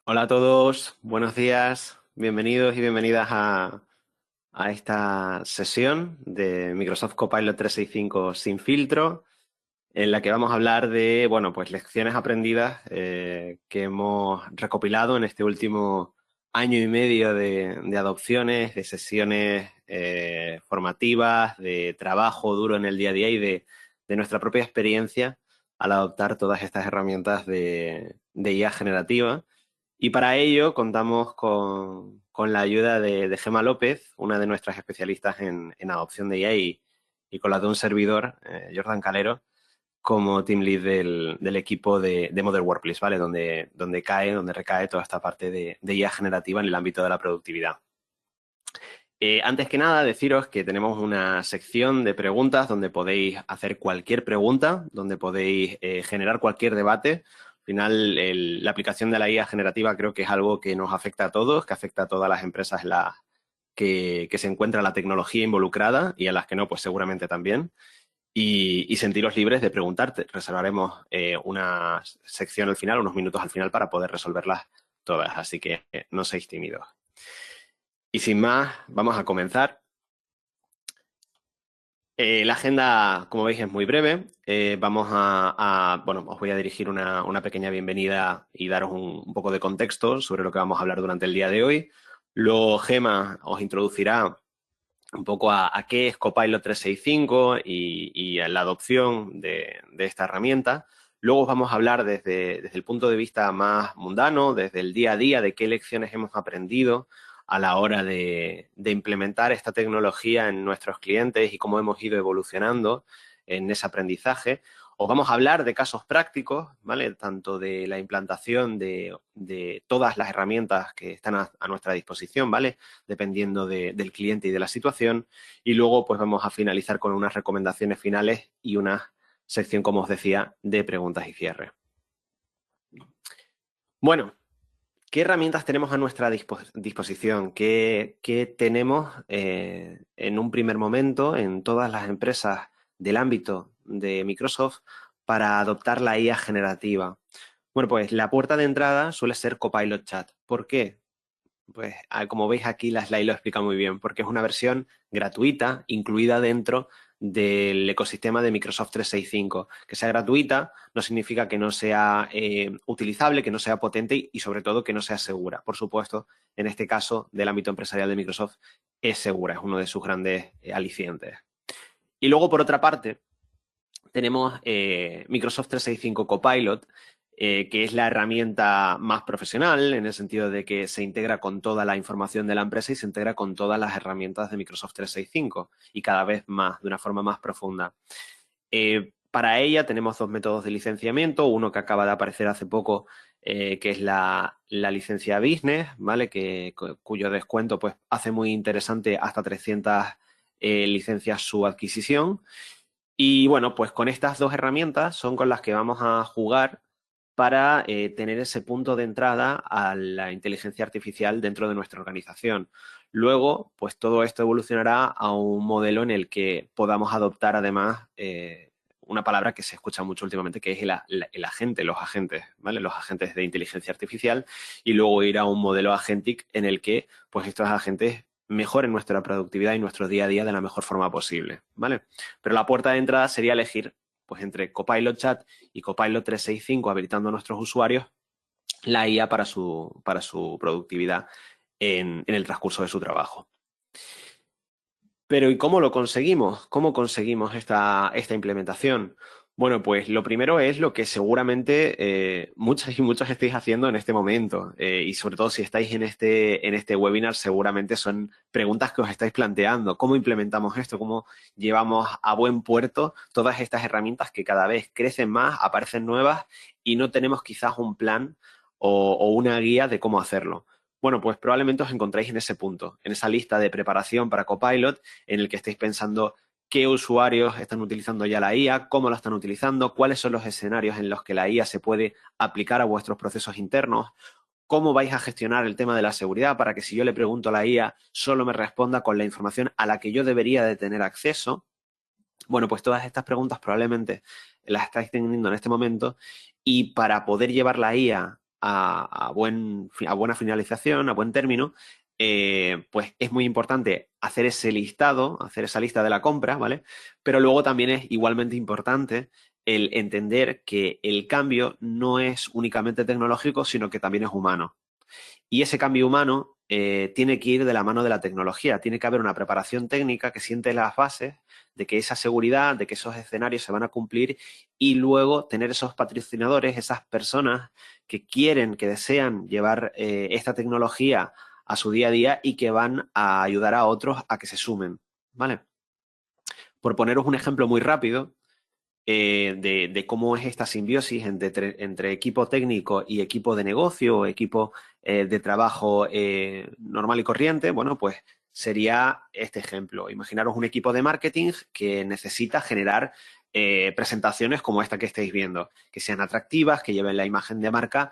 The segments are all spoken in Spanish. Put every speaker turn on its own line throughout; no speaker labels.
Hola a todos, buenos días, bienvenidos y bienvenidas a esta sesión de Microsoft Copilot 365 sin filtro, en la que vamos a hablar de, bueno, pues lecciones aprendidas que hemos recopilado en este último año y medio de adopciones, de sesiones formativas, de trabajo duro en el día a día y de nuestra propia experiencia al adoptar todas estas herramientas de IA generativa. Y para ello contamos con la ayuda de Gema López, una de nuestras especialistas en adopción de IA y con la de un servidor, Jordan Calero, como team lead del equipo de Modern Workplace, ¿vale? Donde recae toda esta parte de IA generativa en el ámbito de la productividad. Antes que nada, deciros que tenemos una sección de preguntas donde podéis hacer cualquier pregunta, donde podéis generar cualquier debate. Al final, la aplicación de la IA generativa creo que es algo que nos afecta a todos, que afecta a todas las empresas en las que se encuentra la tecnología involucrada y a las que no, pues seguramente también. Y sentiros libres de preguntarte. Reservaremos una sección al final, unos minutos al final para poder resolverlas todas. Así que no seáis tímidos. Y sin más, vamos a comenzar. La agenda, como veis, es muy breve. Bueno, os voy a dirigir una pequeña bienvenida y daros un poco de contexto sobre lo que vamos a hablar durante el día de hoy. Luego Gema os introducirá un poco a qué es Copilot 365 y a la adopción de esta herramienta. Luego os vamos a hablar desde el punto de vista más mundano, desde el día a día, de qué lecciones hemos aprendido a la hora de implementar esta tecnología en nuestros clientes y cómo hemos ido evolucionando en ese aprendizaje. Os vamos a hablar de casos prácticos, ¿vale? Tanto de la implantación de todas las herramientas que están a nuestra disposición, ¿vale? Dependiendo del cliente y de la situación. Y luego, pues vamos a finalizar con unas recomendaciones finales y una sección, como os decía, de preguntas y cierre. Bueno, ¿qué herramientas tenemos a nuestra disposición? ¿Qué tenemos en un primer momento en todas las empresas del ámbito de Microsoft para adoptar la IA generativa? Bueno, pues la puerta de entrada suele ser Copilot Chat. ¿Por qué? Pues como veis aquí, la slide lo explica muy bien, porque es una versión gratuita incluida dentro del ecosistema de Microsoft 365. Que sea gratuita no significa que no sea utilizable, que no sea potente y sobre todo que no sea segura. Por supuesto, en este caso del ámbito empresarial de Microsoft es segura, es uno de sus grandes alicientes. Y luego, por otra parte, tenemos Microsoft 365 Copilot, que es la herramienta más profesional en el sentido de que se integra con toda la información de la empresa y se integra con todas las herramientas de Microsoft 365 y cada vez más, de una forma más profunda. Para ella tenemos dos métodos de licenciamiento, uno que acaba de aparecer hace poco, que es la licencia Business, ¿vale? Cuyo descuento pues, hace muy interesante hasta 300 licencias su adquisición. Y bueno, pues con estas dos herramientas son con las que vamos a jugar para tener ese punto de entrada a la inteligencia artificial dentro de nuestra organización. Luego, pues todo esto evolucionará a un modelo en el que podamos adoptar además una palabra que se escucha mucho últimamente, que es el agente, los agentes, ¿vale? Los agentes de inteligencia artificial y luego ir a un modelo agentic en el que pues estos agentes mejoren nuestra productividad y nuestro día a día de la mejor forma posible, ¿vale? Pero la puerta de entrada sería elegir pues entre Copilot Chat y Copilot 365, habilitando a nuestros usuarios la IA para su productividad en el transcurso de su trabajo. Pero ¿y cómo lo conseguimos? ¿Cómo conseguimos esta implementación? Bueno, pues lo primero es lo que seguramente muchas y muchos estáis haciendo en este momento. Y sobre todo si estáis en este webinar, seguramente son preguntas que os estáis planteando. ¿Cómo implementamos esto? ¿Cómo llevamos a buen puerto todas estas herramientas que cada vez crecen más, aparecen nuevas y no tenemos quizás un plan o una guía de cómo hacerlo? Bueno, pues probablemente os encontráis en ese punto, en esa lista de preparación para Copilot, en el que estáis pensando qué usuarios están utilizando ya la IA, cómo la están utilizando, cuáles son los escenarios en los que la IA se puede aplicar a vuestros procesos internos, cómo vais a gestionar el tema de la seguridad para que si yo le pregunto a la IA solo me responda con la información a la que yo debería de tener acceso. Bueno, pues todas estas preguntas probablemente las estáis teniendo en este momento y para poder llevar la IA a buena finalización, a buen término, pues es muy importante hacer ese listado, hacer esa lista de la compra, ¿vale? Pero luego también es igualmente importante el entender que el cambio no es únicamente tecnológico, sino que también es humano. Y ese cambio humano tiene que ir de la mano de la tecnología. Tiene que haber una preparación técnica que siente las bases de que esa seguridad, de que esos escenarios se van a cumplir y luego tener esos patrocinadores, esas personas que quieren, que desean llevar esta tecnología a su día a día y que van a ayudar a otros a que se sumen, ¿vale? Por poneros un ejemplo muy rápido, de cómo es esta simbiosis entre equipo técnico y equipo de negocio o equipo de trabajo normal y corriente, bueno, pues sería este ejemplo. Imaginaros un equipo de marketing que necesita generar presentaciones como esta que estáis viendo, que sean atractivas, que lleven la imagen de marca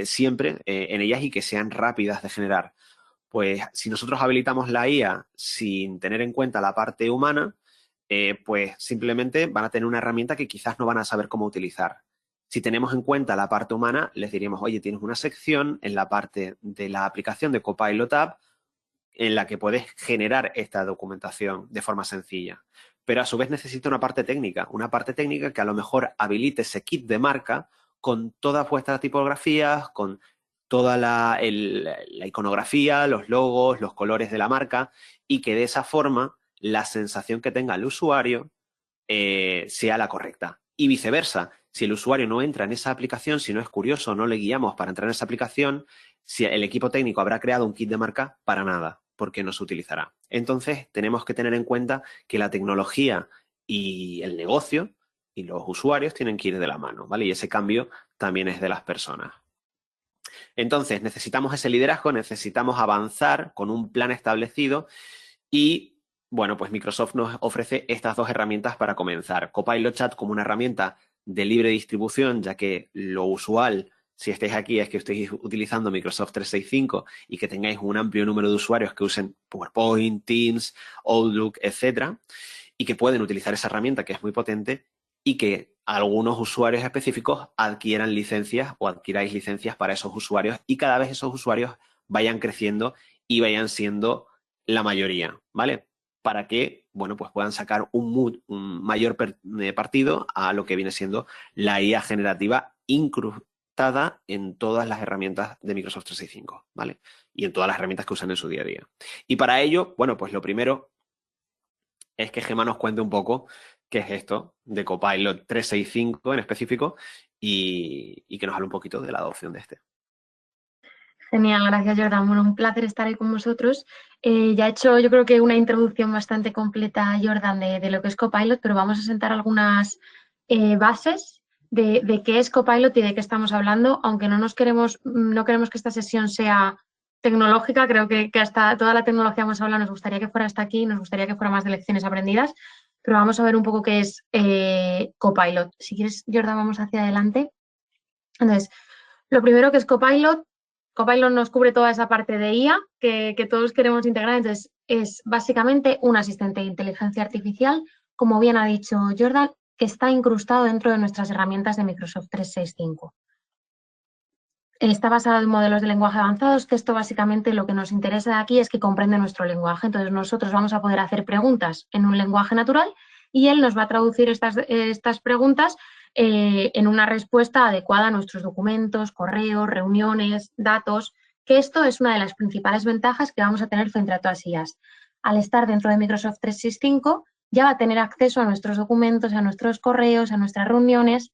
siempre en ellas y que sean rápidas de generar. Pues si nosotros habilitamos la IA sin tener en cuenta la parte humana, pues simplemente van a tener una herramienta que quizás no van a saber cómo utilizar. Si tenemos en cuenta la parte humana, les diríamos, oye, tienes una sección en la parte de la aplicación de Copilot App en la que puedes generar esta documentación de forma sencilla. Pero a su vez necesita una parte técnica que a lo mejor habilite ese kit de marca con todas vuestras tipografías, con toda la iconografía, los logos, los colores de la marca y que de esa forma la sensación que tenga el usuario sea la correcta. Y viceversa, si el usuario no entra en esa aplicación, si no es curioso, no le guiamos para entrar en esa aplicación, si el equipo técnico habrá creado un kit de marca, para nada, porque no se utilizará. Entonces, tenemos que tener en cuenta que la tecnología y el negocio y los usuarios tienen que ir de la mano, ¿vale? Y ese cambio también es de las personas. Entonces, necesitamos ese liderazgo, necesitamos avanzar con un plan establecido y, bueno, pues Microsoft nos ofrece estas dos herramientas para comenzar. Copilot Chat como una herramienta de libre distribución, ya que lo usual, si estáis aquí, es que estéis utilizando Microsoft 365 y que tengáis un amplio número de usuarios que usen PowerPoint, Teams, Outlook, etcétera, y que pueden utilizar esa herramienta que es muy potente y que algunos usuarios específicos adquieran licencias o adquiráis licencias para esos usuarios y cada vez esos usuarios vayan creciendo y vayan siendo la mayoría, ¿vale? Para que, bueno, pues puedan sacar un mayor partido a lo que viene siendo la IA generativa incrustada en todas las herramientas de Microsoft 365, ¿vale? Y en todas las herramientas que usan en su día a día. Y para ello, bueno, pues lo primero es que Gemma nos cuente un poco qué es esto de Copilot 365 en específico y que nos hable un poquito de la adopción de este.
Genial, gracias Jordan. Bueno, un placer estar ahí con vosotros. Ya he hecho yo creo que una introducción bastante completa, Jordan, de lo que es Copilot, pero vamos a sentar algunas bases de qué es Copilot y de qué estamos hablando, aunque no queremos que esta sesión sea tecnológica, creo que hasta toda la tecnología hemos hablado, nos gustaría que fuera hasta aquí, nos gustaría que fuera más de lecciones aprendidas, pero vamos a ver un poco qué es Copilot. Si quieres, Jordan, vamos hacia adelante. Entonces, lo primero que es Copilot nos cubre toda esa parte de IA que todos queremos integrar. Entonces, es básicamente un asistente de inteligencia artificial, como bien ha dicho Jordan, que está incrustado dentro de nuestras herramientas de Microsoft 365. Está basado en modelos de lenguaje avanzados, que esto básicamente lo que nos interesa de aquí es que comprende nuestro lenguaje. Entonces, nosotros vamos a poder hacer preguntas en un lenguaje natural y él nos va a traducir estas preguntas en una respuesta adecuada a nuestros documentos, correos, reuniones, datos, que esto es una de las principales ventajas que vamos a tener frente a todas ellas. Al estar dentro de Microsoft 365, ya va a tener acceso a nuestros documentos, a nuestros correos, a nuestras reuniones,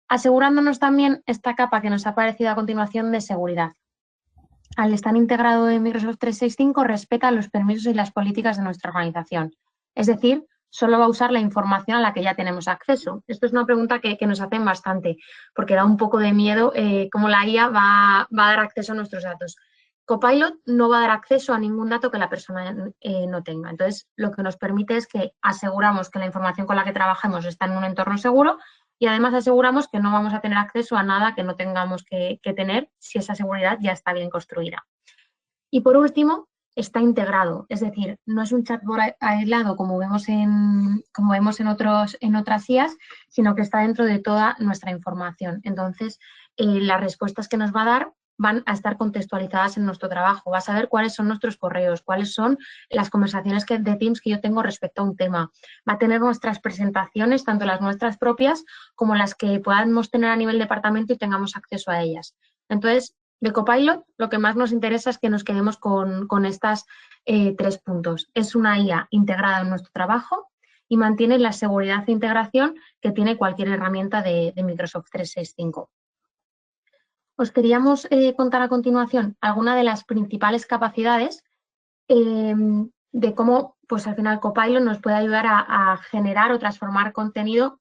asegurándonos también esta capa que nos ha aparecido a continuación de seguridad. Al estar integrado en Microsoft 365, respeta los permisos y las políticas de nuestra organización. Es decir, solo va a usar la información a la que ya tenemos acceso. Esto es una pregunta que nos hacen bastante, porque da un poco de miedo cómo la IA va a dar acceso a nuestros datos. Copilot no va a dar acceso a ningún dato que la persona no tenga. Entonces, lo que nos permite es que aseguramos que la información con la que trabajamos está en un entorno seguro y además aseguramos que no vamos a tener acceso a nada que no tengamos que tener si esa seguridad ya está bien construida. Y por último, está integrado, es decir, no es un chatbot aislado como vemos en otras IAs, sino que está dentro de toda nuestra información. Entonces, las respuestas que nos va a dar van a estar contextualizadas en nuestro trabajo. Va a saber cuáles son nuestros correos, cuáles son las conversaciones de Teams que yo tengo respecto a un tema. Va a tener nuestras presentaciones, tanto las nuestras propias como las que podamos tener a nivel departamento y tengamos acceso a ellas. Entonces, de Copilot, lo que más nos interesa es que nos quedemos con estas 3 puntos. Es una IA integrada en nuestro trabajo y mantiene la seguridad e integración que tiene cualquier herramienta de Microsoft 365. Os queríamos contar a continuación algunas de las principales capacidades de cómo, pues al final, Copilot nos puede ayudar a generar o transformar contenido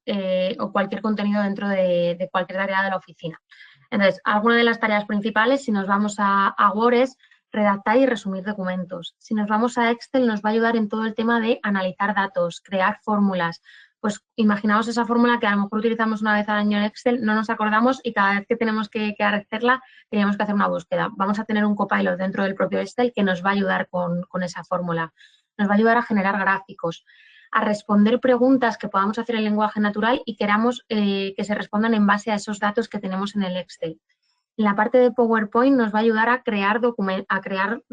o cualquier contenido dentro de cualquier área de la oficina. Entonces, algunas de las tareas principales, si nos vamos a Word, es redactar y resumir documentos. Si nos vamos a Excel, nos va a ayudar en todo el tema de analizar datos, crear fórmulas. Pues imaginaos esa fórmula que a lo mejor utilizamos una vez al año en Excel, no nos acordamos y cada vez que tenemos que hacerla, tenemos que hacer una búsqueda. Vamos a tener un Copilot dentro del propio Excel que nos va a ayudar con esa fórmula. Nos va a ayudar a generar gráficos, a responder preguntas que podamos hacer en lenguaje natural y queramos que se respondan en base a esos datos que tenemos en el Excel. En la parte de PowerPoint nos va a ayudar a crear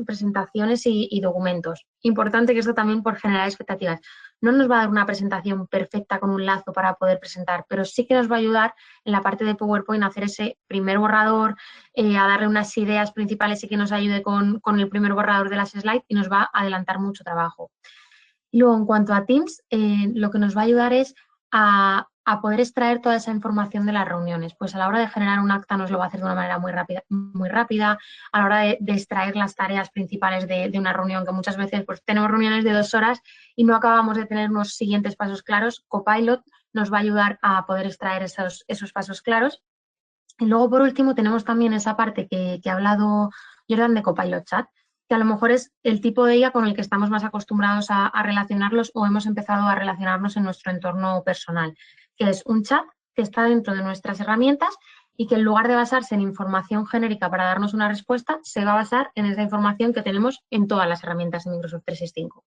presentaciones y documentos. Importante que esto también por generar expectativas. No nos va a dar una presentación perfecta con un lazo para poder presentar, pero sí que nos va a ayudar en la parte de PowerPoint a hacer ese primer borrador, a darle unas ideas principales y que nos ayude con el primer borrador de las slides y nos va a adelantar mucho trabajo. Y luego, en cuanto a Teams, lo que nos va a ayudar es a poder extraer toda esa información de las reuniones. Pues a la hora de generar un acta nos lo va a hacer de una manera muy rápida. A la hora de extraer las tareas principales de una reunión, que muchas veces pues, tenemos reuniones de 2 horas y no acabamos de tener unos siguientes pasos claros, Copilot nos va a ayudar a poder extraer esos pasos claros. Y luego, por último, tenemos también esa parte que ha hablado Jordan de Copilot Chat, que a lo mejor es el tipo de IA con el que estamos más acostumbrados a relacionarlos o hemos empezado a relacionarnos en nuestro entorno personal, que es un chat que está dentro de nuestras herramientas y que en lugar de basarse en información genérica para darnos una respuesta, se va a basar en esa información que tenemos en todas las herramientas de Microsoft 365.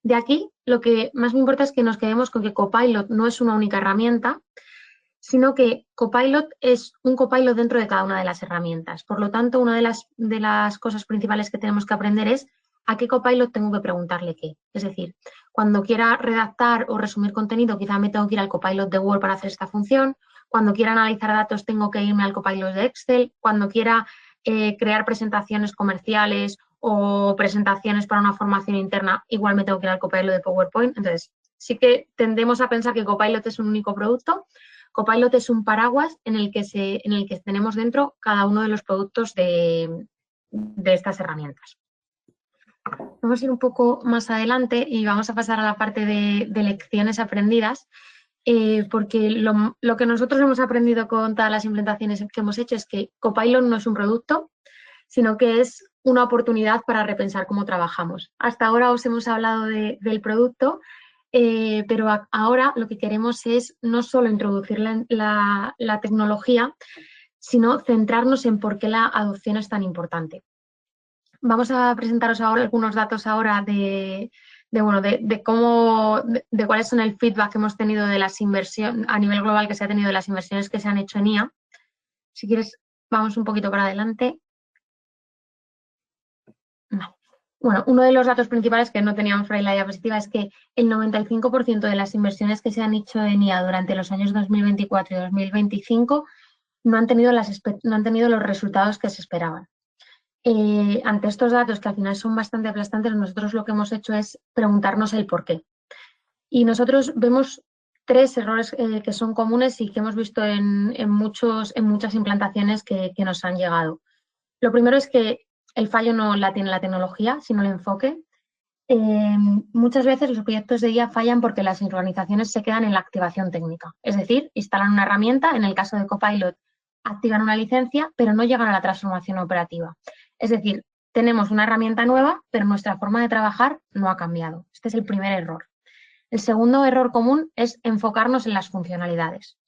De aquí, lo que más me importa es que nos quedemos con que Copilot no es una única herramienta, sino que Copilot es un Copilot dentro de cada una de las herramientas. Por lo tanto, una de las cosas principales que tenemos que aprender es a qué Copilot tengo que preguntarle qué. Es decir, cuando quiera redactar o resumir contenido, quizá me tengo que ir al Copilot de Word para hacer esta función. Cuando quiera analizar datos, tengo que irme al Copilot de Excel. Cuando quiera crear presentaciones comerciales o presentaciones para una formación interna, igual me tengo que ir al Copilot de PowerPoint. Entonces, sí que tendemos a pensar que Copilot es un único producto. Copilot es un paraguas en el que tenemos dentro cada uno de los productos de estas herramientas. Vamos a ir un poco más adelante y vamos a pasar a la parte de lecciones aprendidas, porque lo que nosotros hemos aprendido con todas las implementaciones que hemos hecho es que Copilot no es un producto, sino que es una oportunidad para repensar cómo trabajamos. Hasta ahora os hemos hablado del producto, pero ahora lo que queremos es no solo introducir la tecnología, sino centrarnos en por qué la adopción es tan importante. Vamos a presentaros ahora algunos datos ahora de cuáles son el feedback que hemos tenido de las inversiones a nivel global que se ha tenido de las inversiones que se han hecho en IA. Si quieres, vamos un poquito para adelante. Vale. Bueno, uno de los datos principales que no teníamos por ahí en la diapositiva es que el 95% de las inversiones que se han hecho en IA durante los años 2024 y 2025 no han tenido los resultados que se esperaban. Ante estos datos, que al final son bastante aplastantes, nosotros lo que hemos hecho es preguntarnos el por qué. Y nosotros vemos 3 errores que son comunes y que hemos visto en muchas implantaciones que nos han llegado. Lo primero es que el fallo no la tiene la tecnología, sino el enfoque. Muchas veces los proyectos de IA fallan porque las sincronizaciones se quedan en la activación técnica. Es decir, instalan una herramienta, en el caso de Copilot, activan una licencia, pero no llegan a la transformación operativa. Es decir, tenemos una herramienta nueva, pero nuestra forma de trabajar no ha cambiado. Este es el primer error. El segundo error común es enfocarnos en las funcionalidades.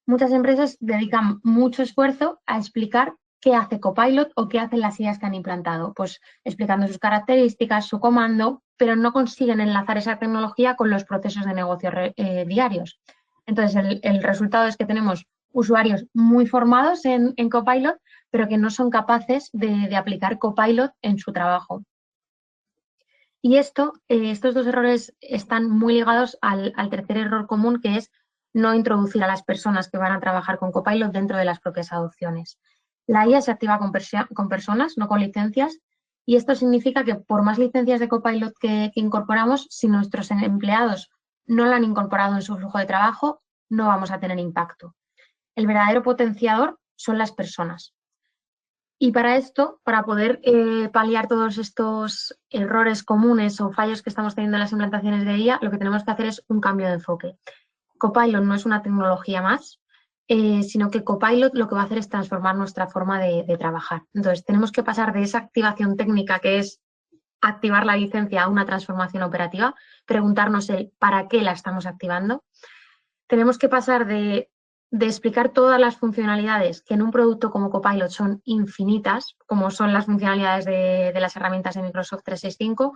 Muchas empresas dedican mucho esfuerzo a explicar qué hace Copilot o qué hacen las IAs que han implantado, pues explicando sus características, su comando, pero no consiguen enlazar esa tecnología con los procesos de negocio diarios. Entonces, el resultado es que tenemos usuarios muy formados en Copilot, pero que no son capaces de aplicar Copilot en su trabajo. Y estos dos errores están muy ligados al tercer error común, que es no introducir a las personas que van a trabajar con Copilot dentro de las propias adopciones. La IA se activa con personas, no con licencias, y esto significa que por más licencias de Copilot que incorporamos, si nuestros empleados no la han incorporado en su flujo de trabajo, no vamos a tener impacto. El verdadero potenciador son las personas. Y para esto, para poder paliar todos estos errores comunes o fallos que estamos teniendo en las implantaciones de IA, lo que tenemos que hacer es un cambio de enfoque. Copilot no es una tecnología más, sino que Copilot lo que va a hacer es transformar nuestra forma de trabajar. Entonces, tenemos que pasar de esa activación técnica, que es activar la licencia, a una transformación operativa, preguntarnos el para qué la estamos activando. Tenemos que pasar de explicar todas las funcionalidades que en un producto como Copilot son infinitas, como son las funcionalidades de las herramientas de Microsoft 365,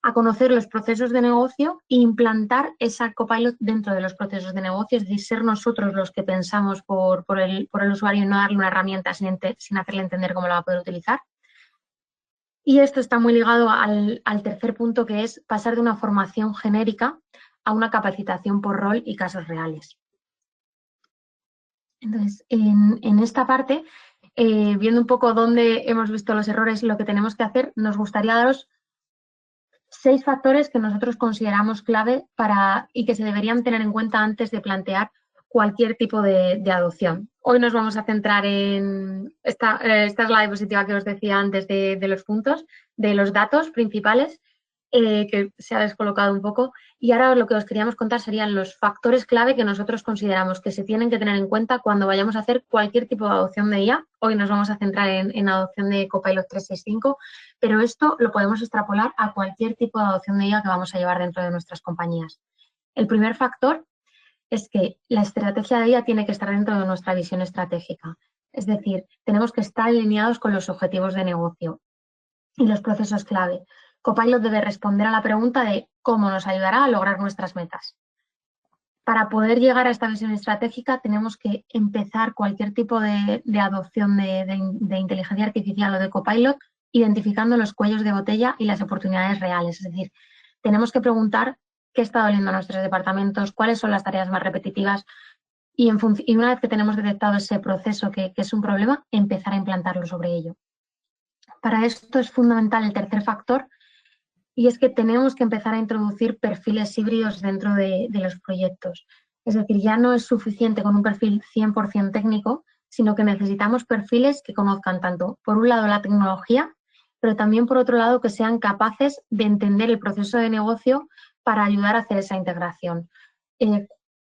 a conocer los procesos de negocio e implantar esa Copilot dentro de los procesos de negocio, es decir, ser nosotros los que pensamos por el usuario y no darle una herramienta sin hacerle entender cómo la va a poder utilizar. Y esto está muy ligado al tercer punto, que es pasar de una formación genérica a una capacitación por rol y casos reales. Entonces, en esta parte, viendo un poco dónde hemos visto los errores, lo que tenemos que hacer, nos gustaría daros 6 factores que nosotros consideramos clave y que se deberían tener en cuenta antes de plantear cualquier tipo de adopción. Hoy nos vamos a centrar en, esta es la diapositiva que os decía antes de los puntos, de los datos principales, que se ha descolocado un poco. Y ahora lo que os queríamos contar serían los factores clave que nosotros consideramos que se tienen que tener en cuenta cuando vayamos a hacer cualquier tipo de adopción de IA. Hoy nos vamos a centrar en adopción de Copilot 365, pero esto lo podemos extrapolar a cualquier tipo de adopción de IA que vamos a llevar dentro de nuestras compañías. El primer factor es que la estrategia de IA tiene que estar dentro de nuestra visión estratégica. Es decir, tenemos que estar alineados con los objetivos de negocio y los procesos clave. Copilot debe responder a la pregunta de cómo nos ayudará a lograr nuestras metas. Para poder llegar a esta visión estratégica tenemos que empezar cualquier tipo de adopción de inteligencia artificial o de Copilot identificando los cuellos de botella y las oportunidades reales. Es decir, tenemos que preguntar qué está doliendo a nuestros departamentos, cuáles son las tareas más repetitivas y una vez que tenemos detectado ese proceso que es un problema, empezar a implantarlo sobre ello. Para esto es fundamental el tercer factor, y es que tenemos que empezar a introducir perfiles híbridos dentro de los proyectos. Es decir, ya no es suficiente con un perfil 100% técnico, sino que necesitamos perfiles que conozcan tanto, por un lado, la tecnología, pero también, por otro lado, que sean capaces de entender el proceso de negocio para ayudar a hacer esa integración.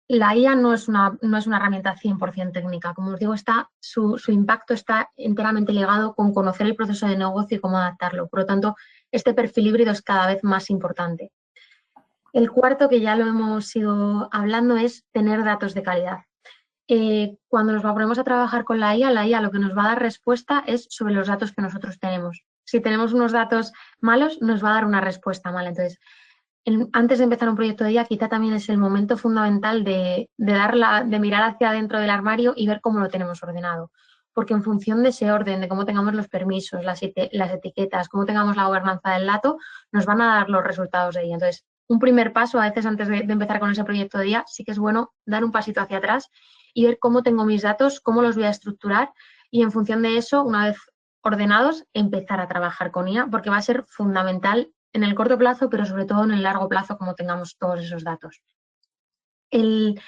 La IA no es una herramienta 100% técnica. Como os digo, su impacto está enteramente ligado con conocer el proceso de negocio y cómo adaptarlo. Por lo tanto, este perfil híbrido es cada vez más importante. El cuarto, que ya lo hemos ido hablando, es tener datos de calidad. Cuando nos ponemos a trabajar con la IA lo que nos va a dar respuesta es sobre los datos que nosotros tenemos. Si tenemos unos datos malos, nos va a dar una respuesta mala. Entonces, antes de empezar un proyecto de IA, quizá también es el momento fundamental de mirar hacia adentro del armario y ver cómo lo tenemos ordenado. Porque en función de ese orden, de cómo tengamos los permisos, las etiquetas, cómo tengamos la gobernanza del dato, nos van a dar los resultados de ella. Entonces, un primer paso, a veces antes de empezar con ese proyecto de IA, sí que es bueno dar un pasito hacia atrás y ver cómo tengo mis datos, cómo los voy a estructurar y en función de eso, una vez ordenados, empezar a trabajar con IA, porque va a ser fundamental en el corto plazo, pero sobre todo en el largo plazo, como tengamos todos esos datos. El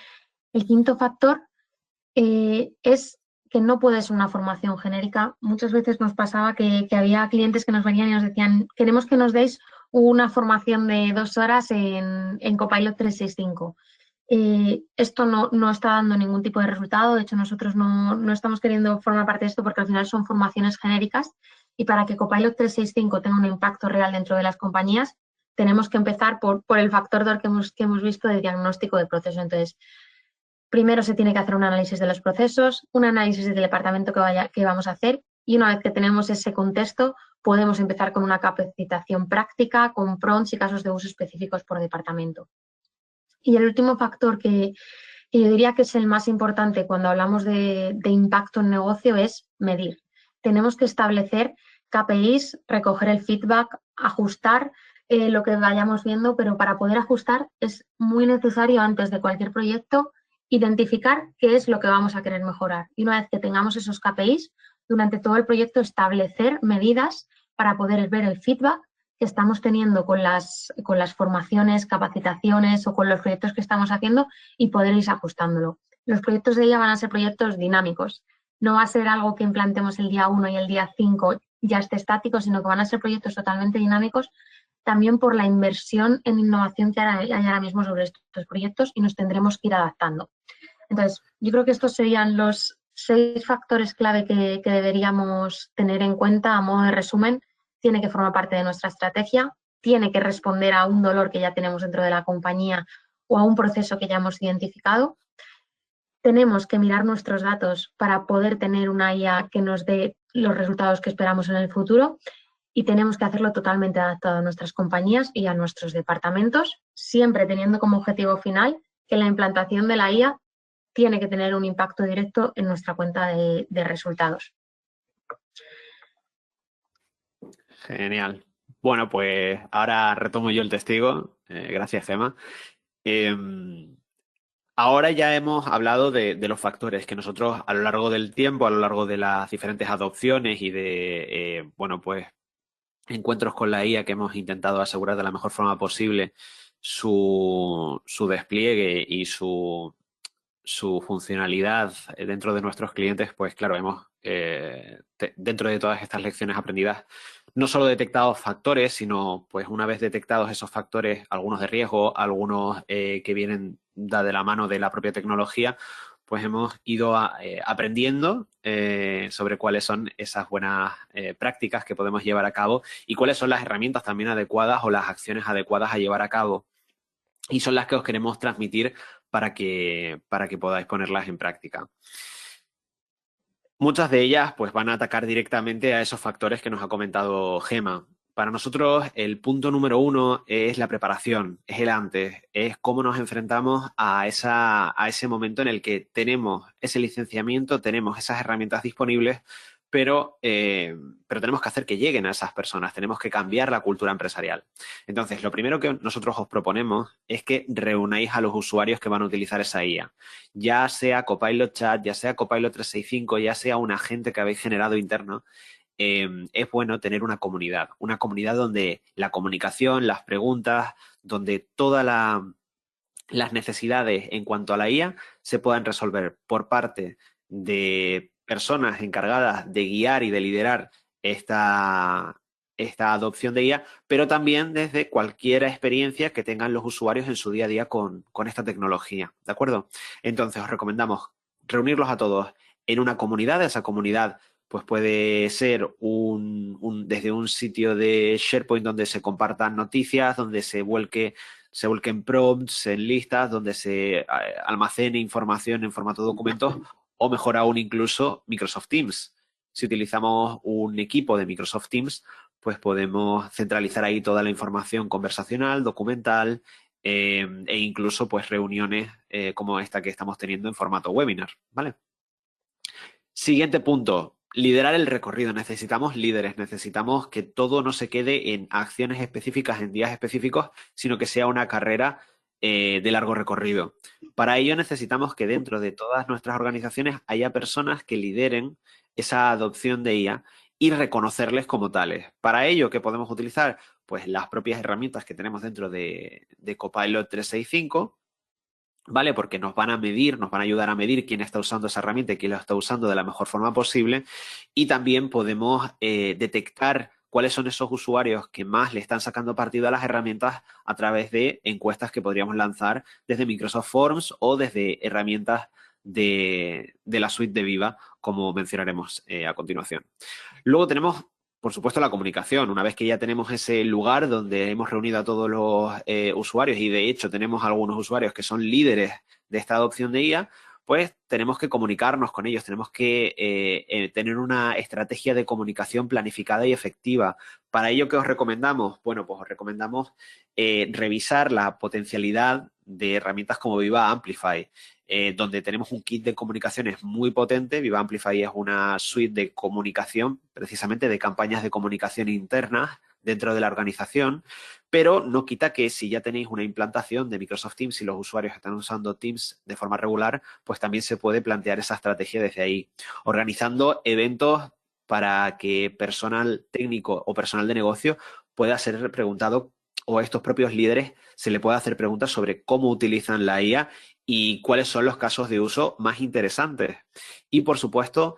quinto factor es que no puede ser una formación genérica. Muchas veces nos pasaba que había clientes que nos venían y nos decían, queremos que nos deis una formación de 2 horas en Copilot 365. Esto no está dando ningún tipo de resultado. De hecho, nosotros no estamos queriendo formar parte de esto porque al final son formaciones genéricas y para que Copilot 365 tenga un impacto real dentro de las compañías, tenemos que empezar por el factor que hemos visto de diagnóstico de proceso. Entonces, primero se tiene que hacer un análisis de los procesos, un análisis del departamento que vamos a hacer y una vez que tenemos ese contexto, podemos empezar con una capacitación práctica, con prompts y casos de uso específicos por departamento. Y el último factor que Y yo diría que es el más importante cuando hablamos de impacto en negocio, es medir. Tenemos que establecer KPIs, recoger el feedback, ajustar lo que vayamos viendo, pero para poder ajustar es muy necesario antes de cualquier proyecto identificar qué es lo que vamos a querer mejorar. Y una vez que tengamos esos KPIs, durante todo el proyecto establecer medidas para poder ver el feedback que estamos teniendo con las formaciones, capacitaciones o con los proyectos que estamos haciendo y poder ir ajustándolo. Los proyectos de IA van a ser proyectos dinámicos. No va a ser algo que implantemos el día 1 y el día 5 ya esté estático, sino que van a ser proyectos totalmente dinámicos, también por la inversión en innovación que hay ahora mismo sobre estos proyectos, y nos tendremos que ir adaptando. Entonces, yo creo que estos serían los 6 factores clave que deberíamos tener en cuenta a modo de resumen. Tiene que formar parte de nuestra estrategia, tiene que responder a un dolor que ya tenemos dentro de la compañía o a un proceso que ya hemos identificado. Tenemos que mirar nuestros datos para poder tener una IA que nos dé los resultados que esperamos en el futuro, y tenemos que hacerlo totalmente adaptado a nuestras compañías y a nuestros departamentos, siempre teniendo como objetivo final que la implantación de la IA tiene que tener un impacto directo en nuestra cuenta de resultados.
Genial. Bueno, pues ahora retomo yo el testigo. Gracias, Gemma. Ahora ya hemos hablado de los factores que nosotros a lo largo del tiempo, a lo largo de las diferentes adopciones y de, bueno, pues encuentros con la IA que hemos intentado asegurar de la mejor forma posible su despliegue y su funcionalidad dentro de nuestros clientes, pues claro, hemos, dentro de todas estas lecciones aprendidas, no solo detectado factores, sino pues una vez detectados esos factores, algunos de riesgo, algunos que vienen de la mano de la propia tecnología, pues hemos ido aprendiendo sobre cuáles son esas buenas prácticas que podemos llevar a cabo y cuáles son las herramientas también adecuadas o las acciones adecuadas a llevar a cabo. Y son las que os queremos transmitir para que podáis ponerlas en práctica. Muchas de ellas pues, van a atacar directamente a esos factores que nos ha comentado Gemma. Para nosotros el punto número 1 es la preparación, es el antes, es cómo nos enfrentamos a ese momento en el que tenemos ese licenciamiento, tenemos esas herramientas disponibles, pero tenemos que hacer que lleguen a esas personas, tenemos que cambiar la cultura empresarial. Entonces, lo primero que nosotros os proponemos es que reunáis a los usuarios que van a utilizar esa IA. Ya sea Copilot Chat, ya sea Copilot 365, ya sea un agente que habéis generado interno, es bueno tener una comunidad donde la comunicación, las preguntas, donde todas las necesidades en cuanto a la IA se puedan resolver por parte de personas encargadas de guiar y de liderar esta adopción de IA, pero también desde cualquier experiencia que tengan los usuarios en su día a día con esta tecnología, ¿de acuerdo? Entonces os recomendamos reunirlos a todos en una comunidad. Esa comunidad pues puede ser desde un sitio de SharePoint donde se compartan noticias, donde se vuelquen prompts en listas, donde se almacene información en formato de documentos, o mejor aún incluso Microsoft Teams. Si utilizamos un equipo de Microsoft Teams, pues podemos centralizar ahí toda la información conversacional, documental, e incluso pues reuniones como esta que estamos teniendo en formato webinar, ¿vale? Siguiente punto, liderar el recorrido. Necesitamos líderes, necesitamos que todo no se quede en acciones específicas, en días específicos, sino que sea una carrera de largo recorrido. Para ello necesitamos que dentro de todas nuestras organizaciones haya personas que lideren esa adopción de IA y reconocerles como tales. Para ello, ¿qué podemos utilizar? Pues las propias herramientas que tenemos dentro de Copilot 365, ¿vale? Porque nos van a medir, nos van a ayudar a medir quién está usando esa herramienta y quién la está usando de la mejor forma posible. Y también podemos detectar cuáles son esos usuarios que más le están sacando partido a las herramientas a través de encuestas que podríamos lanzar desde Microsoft Forms o desde herramientas de la suite de Viva, como mencionaremos a continuación. Luego tenemos, por supuesto, la comunicación. Una vez que ya tenemos ese lugar donde hemos reunido a todos los usuarios y, de hecho, tenemos algunos usuarios que son líderes de esta adopción de IA, pues tenemos que comunicarnos con ellos, tenemos que tener una estrategia de comunicación planificada y efectiva. ¿Para ello qué os recomendamos? Bueno, pues os recomendamos revisar la potencialidad de herramientas como Viva Amplify. donde tenemos un kit de comunicaciones muy potente. Viva Amplify es una suite de comunicación, precisamente de campañas de comunicación internas dentro de la organización, pero no quita que si ya tenéis una implantación de Microsoft Teams y los usuarios están usando Teams de forma regular, pues también se puede plantear esa estrategia desde ahí, organizando eventos para que personal técnico o personal de negocio pueda ser preguntado, o a estos propios líderes se le pueda hacer preguntas sobre cómo utilizan la IA y cuáles son los casos de uso más interesantes. Y, por supuesto,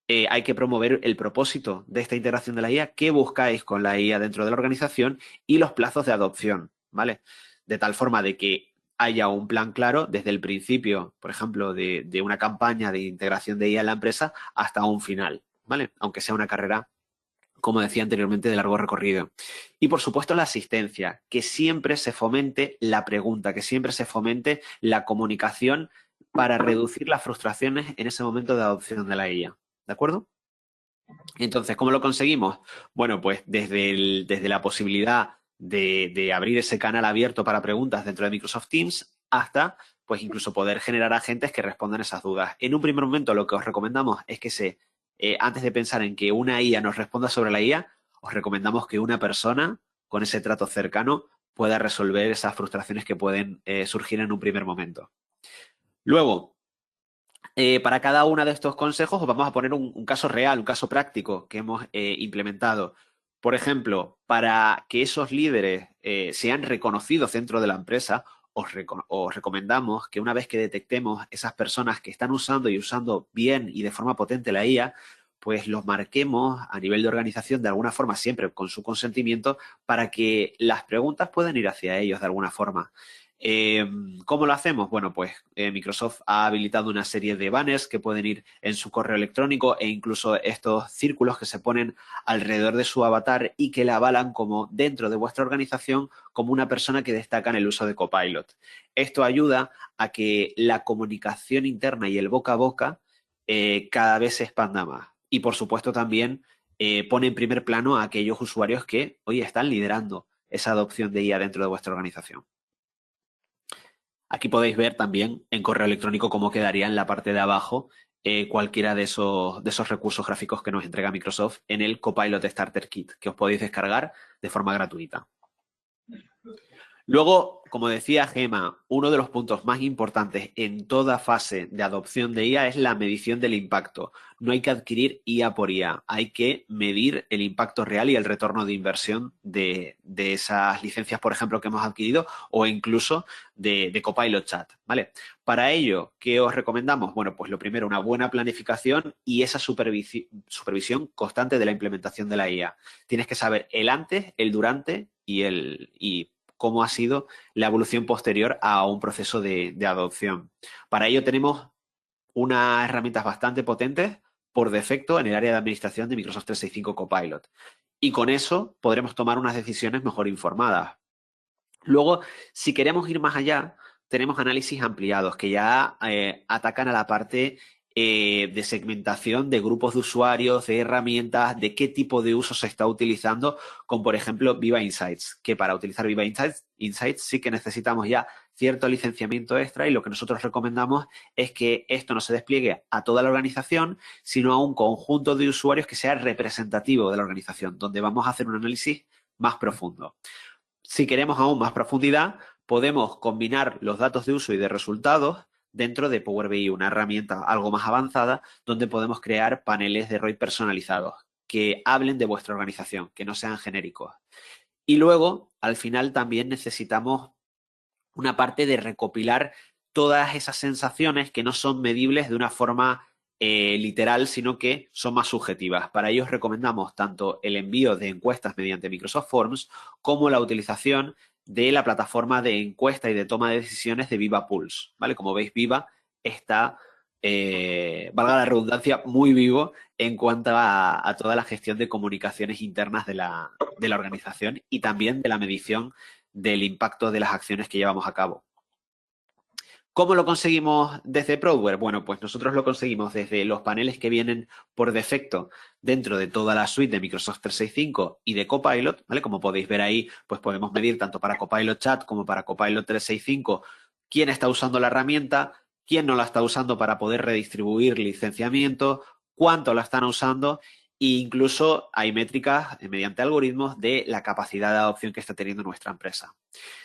hay que promover el propósito de esta integración de la IA, qué buscáis con la IA dentro de la organización y los plazos de adopción, ¿vale? De tal forma de que haya un plan claro desde el principio, por ejemplo, de una campaña de integración de IA en la empresa hasta un final, ¿vale? Aunque sea una carrera, como decía anteriormente, de largo recorrido. Y, por supuesto, la asistencia, que siempre se fomente la pregunta, que siempre se fomente la comunicación para reducir las frustraciones en ese momento de adopción de la IA. ¿De acuerdo? Entonces, ¿cómo lo conseguimos? Bueno, pues desde la posibilidad de abrir ese canal abierto para preguntas dentro de Microsoft Teams hasta, pues, incluso poder generar agentes que respondan esas dudas. En un primer momento, lo que os recomendamos es que antes de pensar en que una IA nos responda sobre la IA, os recomendamos que una persona con ese trato cercano pueda resolver esas frustraciones que pueden surgir en un primer momento. Luego, para cada uno de estos consejos os vamos a poner un caso real, un caso práctico que hemos implementado. Por ejemplo, para que esos líderes sean reconocidos dentro de la empresa, os recomendamos que una vez que detectemos esas personas que están usando y usando bien y de forma potente la IA, pues los marquemos a nivel de organización de alguna forma, siempre con su consentimiento, para que las preguntas puedan ir hacia ellos de alguna forma. ¿Cómo lo hacemos? Bueno, pues Microsoft ha habilitado una serie de banners que pueden ir en su correo electrónico e incluso estos círculos que se ponen alrededor de su avatar y que la avalan como dentro de vuestra organización como una persona que destaca en el uso de Copilot. Esto ayuda a que la comunicación interna y el boca a boca cada vez se expanda más. Y, por supuesto, también pone en primer plano a aquellos usuarios que hoy están liderando esa adopción de IA dentro de vuestra organización. Aquí podéis ver también en correo electrónico cómo quedaría en la parte de abajo cualquiera de esos recursos gráficos que nos entrega Microsoft en el Copilot Starter Kit, que os podéis descargar de forma gratuita. Luego, como decía Gema, uno de los puntos más importantes en toda fase de adopción de IA es la medición del impacto. No hay que adquirir IA por IA, hay que medir el impacto real y el retorno de inversión de esas licencias, por ejemplo, que hemos adquirido o incluso de Copilot Chat, ¿vale? Para ello, ¿qué os recomendamos? Bueno, pues lo primero, una buena planificación y esa supervisión constante de la implementación de la IA. Tienes que saber el antes, el durante y cómo ha sido la evolución posterior a un proceso de adopción. Para ello tenemos unas herramientas bastante potentes por defecto en el área de administración de Microsoft 365 Copilot. Y con eso podremos tomar unas decisiones mejor informadas. Luego, si queremos ir más allá, tenemos análisis ampliados que ya atacan a la parte de segmentación de grupos de usuarios, de herramientas, de qué tipo de uso se está utilizando, con, por ejemplo, Viva Insights, que para utilizar Viva Insights sí que necesitamos ya cierto licenciamiento extra y lo que nosotros recomendamos es que esto no se despliegue a toda la organización, sino a un conjunto de usuarios que sea representativo de la organización, donde vamos a hacer un análisis más profundo. Si queremos aún más profundidad, podemos combinar los datos de uso y de resultados dentro de Power BI, una herramienta algo más avanzada donde podemos crear paneles de ROI personalizados que hablen de vuestra organización, que no sean genéricos. Y luego, al final, también necesitamos una parte de recopilar todas esas sensaciones que no son medibles de una forma literal, sino que son más subjetivas. Para ello os recomendamos tanto el envío de encuestas mediante Microsoft Forms como la utilización de la plataforma de encuesta y de toma de decisiones de Viva Pulse, ¿vale? Como veis, Viva está, valga la redundancia, muy vivo en cuanto a toda la gestión de comunicaciones internas de la organización y también de la medición del impacto de las acciones que llevamos a cabo. ¿Cómo lo conseguimos desde Proudware? Bueno, pues nosotros lo conseguimos desde los paneles que vienen por defecto dentro de toda la suite de Microsoft 365 y de Copilot, ¿vale? Como podéis ver ahí, pues podemos medir tanto para Copilot Chat como para Copilot 365 quién está usando la herramienta, quién no la está usando para poder redistribuir licenciamiento, cuánto la están usando e incluso hay métricas mediante algoritmos de la capacidad de adopción que está teniendo nuestra empresa.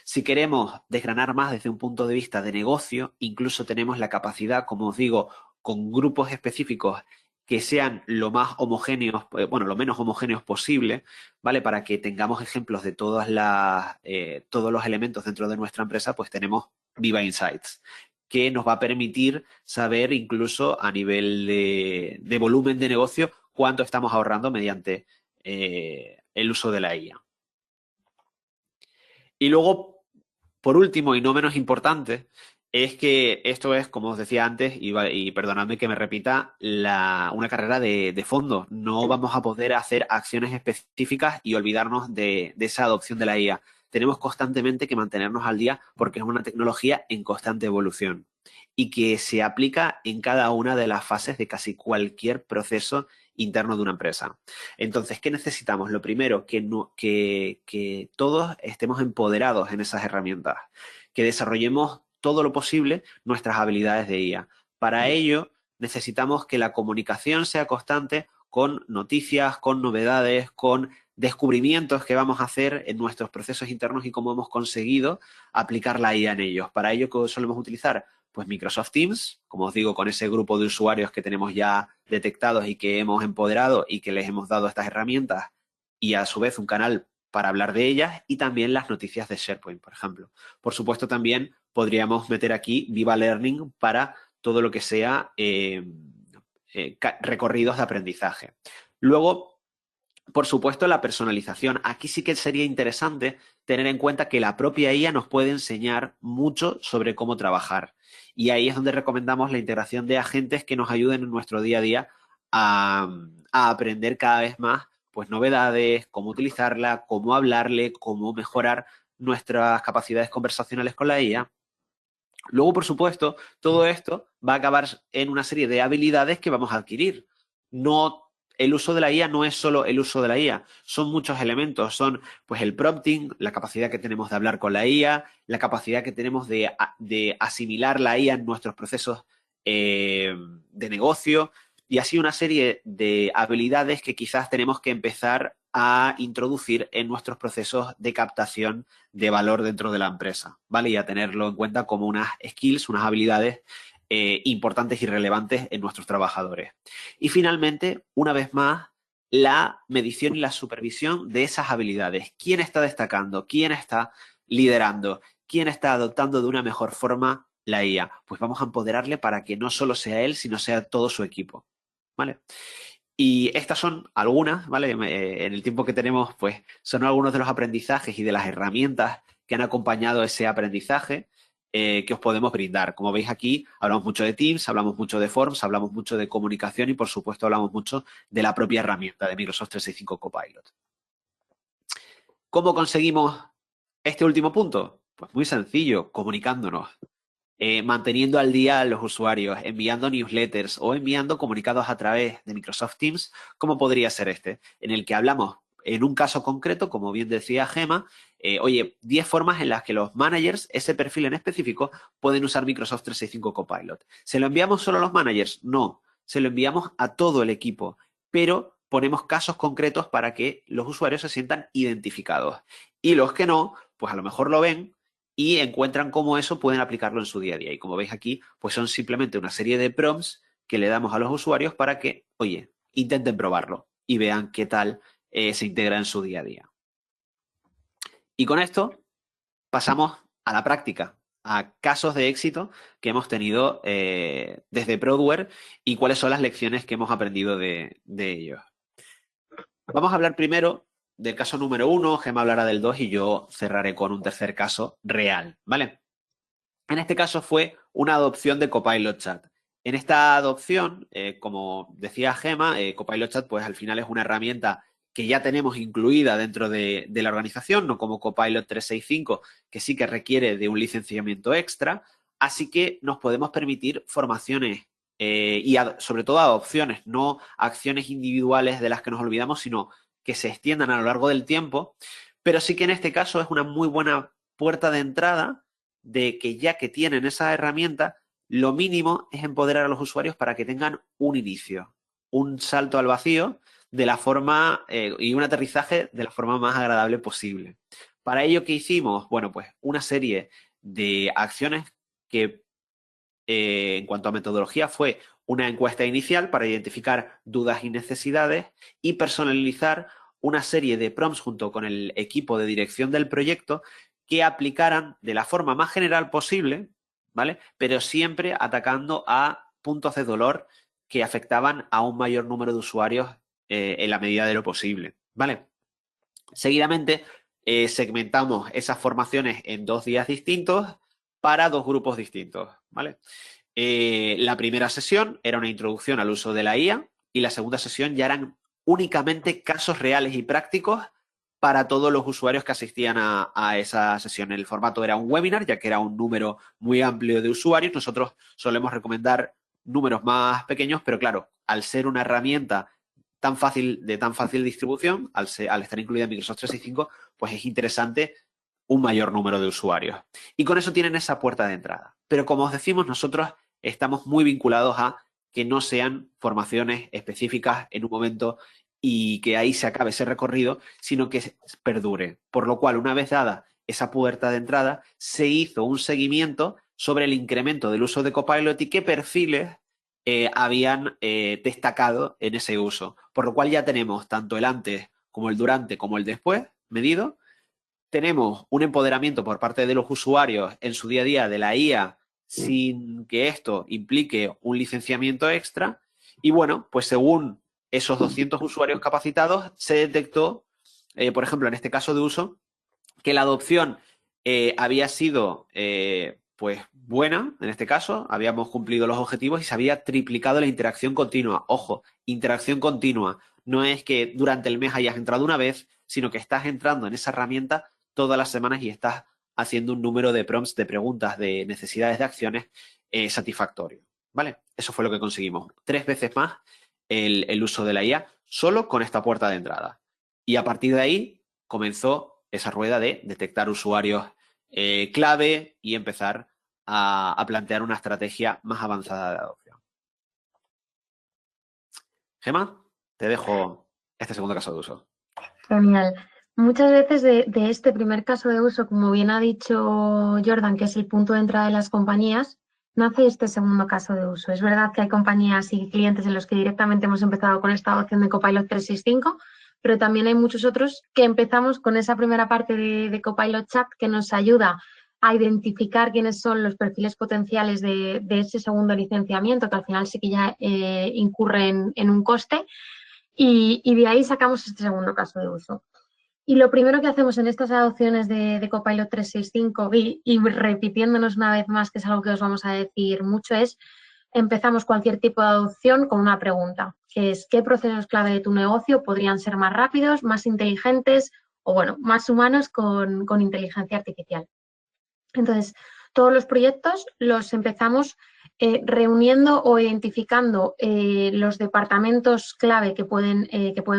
Si queremos desgranar más desde un punto de vista de negocio, incluso tenemos la capacidad, como os digo, con grupos específicos que sean lo más homogéneos, bueno, lo menos homogéneos posible, ¿vale? Para que tengamos ejemplos de todos los elementos dentro de nuestra empresa, pues tenemos Viva Insights, que nos va a permitir saber incluso a nivel de volumen de negocio cuánto estamos ahorrando mediante el uso de la IA. Y luego, por último y no menos importante, es que esto es, como os decía antes, y perdonadme que me repita, una carrera de fondo. No vamos a poder hacer acciones específicas y olvidarnos de esa adopción de la IA. Tenemos constantemente que mantenernos al día porque es una tecnología en constante evolución y que se aplica en cada una de las fases de casi cualquier proceso interno de una empresa. Entonces, ¿qué necesitamos? Lo primero, que todos estemos empoderados en esas herramientas, que desarrollemos todo lo posible nuestras habilidades de IA. Para ello, necesitamos que la comunicación sea constante con noticias, con novedades, con descubrimientos que vamos a hacer en nuestros procesos internos y cómo hemos conseguido aplicar la IA en ellos. Para ello, ¿qué solemos utilizar? Pues Microsoft Teams, como os digo, con ese grupo de usuarios que tenemos ya detectados y que hemos empoderado y que les hemos dado estas herramientas y a su vez un canal para hablar de ellas y también las noticias de SharePoint, por ejemplo. Por supuesto, también podríamos meter aquí Viva Learning para todo lo que sea recorridos de aprendizaje. Luego, por supuesto, la personalización. Aquí sí que sería interesante tener en cuenta que la propia IA nos puede enseñar mucho sobre cómo trabajar. Y ahí es donde recomendamos la integración de agentes que nos ayuden en nuestro día a día a aprender cada vez más pues, novedades, cómo utilizarla, cómo hablarle, cómo mejorar nuestras capacidades conversacionales con la IA. Luego, por supuesto, todo esto va a acabar en una serie de habilidades que vamos a adquirir. No, el uso de la IA no es solo el uso de la IA, son muchos elementos. Son pues el prompting, la capacidad que tenemos de hablar con la IA, la capacidad que tenemos de asimilar la IA en nuestros procesos de negocio y así una serie de habilidades que quizás tenemos que empezar a introducir en nuestros procesos de captación de valor dentro de la empresa, ¿vale? Y a tenerlo en cuenta como unas skills, unas habilidades importantes y relevantes en nuestros trabajadores. Y finalmente, una vez más, la medición y la supervisión de esas habilidades. ¿Quién está destacando? ¿Quién está liderando? ¿Quién está adoptando de una mejor forma la IA? Pues vamos a empoderarle para que no solo sea él, sino sea todo su equipo, ¿vale? Y estas son algunas, ¿vale? En el tiempo que tenemos, pues son algunos de los aprendizajes y de las herramientas que han acompañado ese aprendizaje que os podemos brindar. Como veis aquí, hablamos mucho de Teams, hablamos mucho de Forms, hablamos mucho de comunicación y, por supuesto, hablamos mucho de la propia herramienta de Microsoft 365 Copilot. ¿Cómo conseguimos este último punto? Pues muy sencillo, comunicándonos. Manteniendo al día a los usuarios, enviando newsletters o enviando comunicados a través de Microsoft Teams, como podría ser este, en el que hablamos en un caso concreto, como bien decía Gema, oye, 10 formas en las que los managers, ese perfil en específico, pueden usar Microsoft 365 Copilot. ¿Se lo enviamos solo a los managers? No, se lo enviamos a todo el equipo, pero ponemos casos concretos para que los usuarios se sientan identificados. Y los que no, pues a lo mejor lo ven y encuentran cómo eso pueden aplicarlo en su día a día. Y como veis aquí, pues son simplemente una serie de prompts que le damos a los usuarios para que, oye, intenten probarlo y vean qué tal se integra en su día a día. Y con esto pasamos a la práctica, a casos de éxito que hemos tenido desde Prodware y cuáles son las lecciones que hemos aprendido de ellos. Vamos a hablar primero del caso número 1, Gemma hablará del 2 y yo cerraré con un tercer caso real, ¿vale? En este caso fue una adopción de Copilot Chat. En esta adopción, como decía Gema, Copilot Chat pues al final es una herramienta que ya tenemos incluida dentro de la organización, no como Copilot 365, que sí que requiere de un licenciamiento extra, así que nos podemos permitir formaciones y sobre todo adopciones, no acciones individuales de las que nos olvidamos, sino que se extiendan a lo largo del tiempo, pero sí que en este caso es una muy buena puerta de entrada de que ya que tienen esa herramienta, lo mínimo es empoderar a los usuarios para que tengan un inicio, un salto al vacío de la forma y un aterrizaje de la forma más agradable posible. Para ello, ¿qué hicimos? Bueno, pues una serie de acciones que en cuanto a metodología fue una encuesta inicial para identificar dudas y necesidades y personalizar una serie de prompts junto con el equipo de dirección del proyecto que aplicaran de la forma más general posible, ¿vale? Pero siempre atacando a puntos de dolor que afectaban a un mayor número de usuarios en la medida de lo posible, ¿vale? Seguidamente, segmentamos esas formaciones en 2 días distintos para 2 grupos distintos, ¿vale? La primera sesión era una introducción al uso de la IA y la segunda sesión ya eran únicamente casos reales y prácticos para todos los usuarios que asistían a esa sesión. El formato era un webinar, ya que era un número muy amplio de usuarios. Nosotros solemos recomendar números más pequeños, pero claro, al ser una herramienta de tan fácil distribución, al estar incluida en Microsoft 365, pues es interesante un mayor número de usuarios. Y con eso tienen esa puerta de entrada. Pero como os decimos, nosotros estamos muy vinculados a que no sean formaciones específicas en un momento y que ahí se acabe ese recorrido, sino que perdure. Por lo cual, una vez dada esa puerta de entrada, se hizo un seguimiento sobre el incremento del uso de Copilot y qué perfiles habían destacado en ese uso. Por lo cual ya tenemos tanto el antes como el durante como el después medido. Tenemos un empoderamiento por parte de los usuarios en su día a día de la IA sin que esto implique un licenciamiento extra. Y bueno, pues según esos 200 usuarios capacitados, se detectó, por ejemplo, en este caso de uso, que la adopción había sido pues buena, en este caso, habíamos cumplido los objetivos y se había triplicado la interacción continua. Ojo, interacción continua. No es que durante el mes hayas entrado una vez, sino que estás entrando en esa herramienta todas las semanas y estás haciendo un número de prompts, de preguntas, de necesidades de acciones satisfactorio. ¿Vale? Eso fue lo que conseguimos. 3 veces más el uso de la IA solo con esta puerta de entrada. Y a partir de ahí comenzó esa rueda de detectar usuarios clave y empezar a plantear una estrategia más avanzada de adopción. Gemma, te dejo este segundo caso de uso.
Genial. Muchas veces de este primer caso de uso, como bien ha dicho Jordan, que es el punto de entrada de las compañías, nace este segundo caso de uso. Es verdad que hay compañías y clientes en los que directamente hemos empezado con esta adopción de Copilot 365, pero también hay muchos otros que empezamos con esa primera parte de Copilot Chat que nos ayuda a identificar quiénes son los perfiles potenciales de ese segundo licenciamiento, que al final sí que ya incurre en un coste. Y de ahí sacamos este segundo caso de uso. Y lo primero que hacemos en estas adopciones de Copilot 365 y repitiéndonos una vez más, que es algo que os vamos a decir mucho, es empezamos cualquier tipo de adopción con una pregunta, que es ¿qué procesos clave de tu negocio podrían ser más rápidos, más inteligentes o, bueno, más humanos con inteligencia artificial? Entonces, todos los proyectos los empezamos reuniendo o identificando los departamentos clave que pueden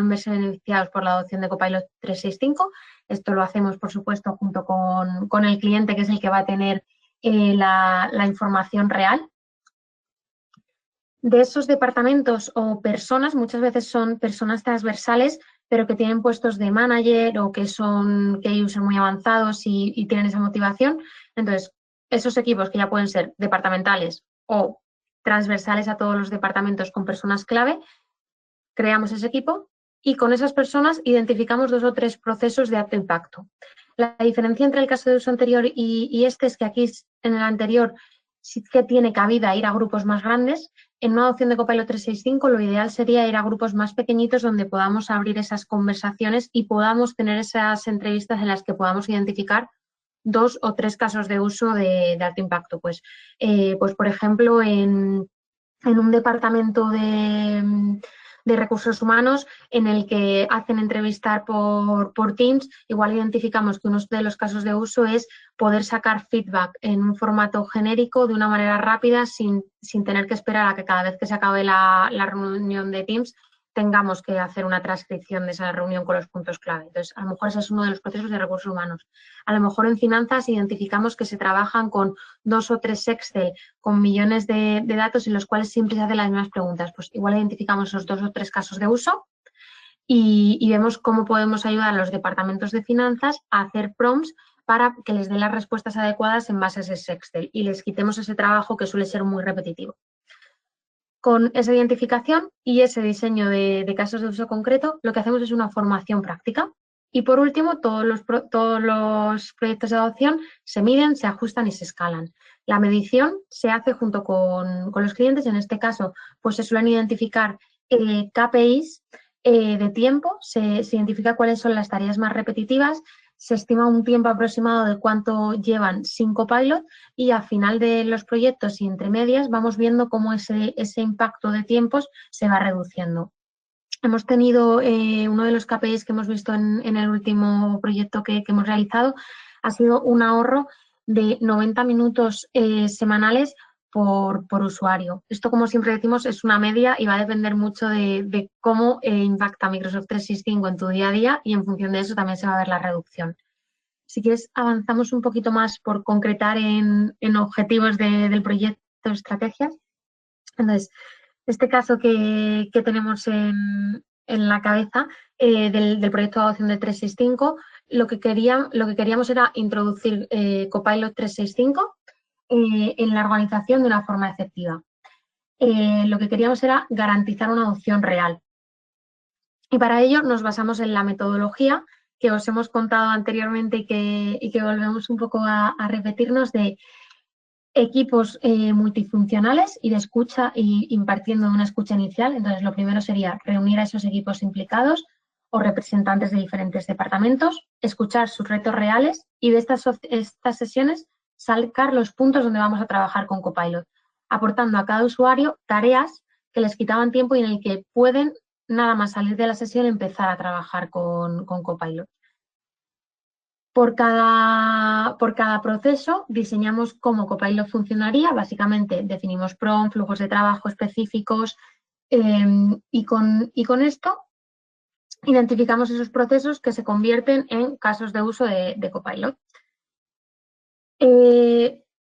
verse beneficiados por la adopción de Copilot 365. Esto lo hacemos, por supuesto, junto con el cliente, que es el que va a tener la información real. De esos departamentos o personas, muchas veces son personas transversales, pero que tienen puestos de manager o que son user muy avanzados y tienen esa motivación. Entonces, esos equipos que ya pueden ser departamentales o transversales a todos los departamentos con personas clave, creamos ese equipo y con esas personas identificamos 2 o 3 procesos de alto impacto. La diferencia entre el caso de uso anterior y este es que aquí en el anterior sí que tiene cabida ir a grupos más grandes. En una adopción de Copilot 365 lo ideal sería ir a grupos más pequeñitos donde podamos abrir esas conversaciones y podamos tener esas entrevistas en las que podamos identificar 2 o 3 casos de uso de alto impacto. Pues por ejemplo, en un departamento de recursos humanos en el que hacen entrevistar por Teams, igual identificamos que uno de los casos de uso es poder sacar feedback en un formato genérico de una manera rápida sin tener que esperar a que cada vez que se acabe la reunión de Teams tengamos que hacer una transcripción de esa reunión con los puntos clave. Entonces, a lo mejor ese es uno de los procesos de recursos humanos. A lo mejor en finanzas identificamos que se trabajan con 2 o 3 Excel, con millones de datos en los cuales siempre se hacen las mismas preguntas. Pues igual identificamos esos 2 o 3 casos de uso y vemos cómo podemos ayudar a los departamentos de finanzas a hacer prompts para que les den las respuestas adecuadas en base a ese Excel y les quitemos ese trabajo que suele ser muy repetitivo. Con esa identificación y ese diseño de casos de uso concreto, lo que hacemos es una formación práctica. Y por último, todos los proyectos de adopción se miden, se ajustan y se escalan. La medición se hace junto con los clientes. En este caso, pues se suelen identificar KPIs de tiempo, se identifica cuáles son las tareas más repetitivas, se estima un tiempo aproximado de cuánto llevan sin Copilot y al final de los proyectos y entre medias vamos viendo cómo ese impacto de tiempos se va reduciendo. Hemos tenido uno de los KPIs que hemos visto en el último proyecto que hemos realizado, ha sido un ahorro de 90 minutos semanales por usuario. Esto, como siempre decimos, es una media y va a depender mucho de cómo impacta Microsoft 365 en tu día a día y en función de eso también se va a ver la reducción. Si quieres, avanzamos un poquito más por concretar en objetivos del proyecto, estrategias. Entonces, este caso que tenemos en la cabeza del proyecto de adopción de 365, lo que queríamos era introducir Copilot 365 en la organización de una forma efectiva. Lo que queríamos era garantizar una adopción real. Y para ello nos basamos en la metodología que os hemos contado anteriormente y que volvemos un poco a repetirnos de equipos multifuncionales y de escucha y impartiendo una escucha inicial. Entonces, lo primero sería reunir a esos equipos implicados o representantes de diferentes departamentos, escuchar sus retos reales y de estas sesiones sacar los puntos donde vamos a trabajar con Copilot, aportando a cada usuario tareas que les quitaban tiempo y en el que pueden nada más salir de la sesión empezar a trabajar con Copilot. Por cada proceso diseñamos cómo Copilot funcionaría, básicamente definimos prompts, flujos de trabajo específicos y con esto identificamos esos procesos que se convierten en casos de uso de Copilot.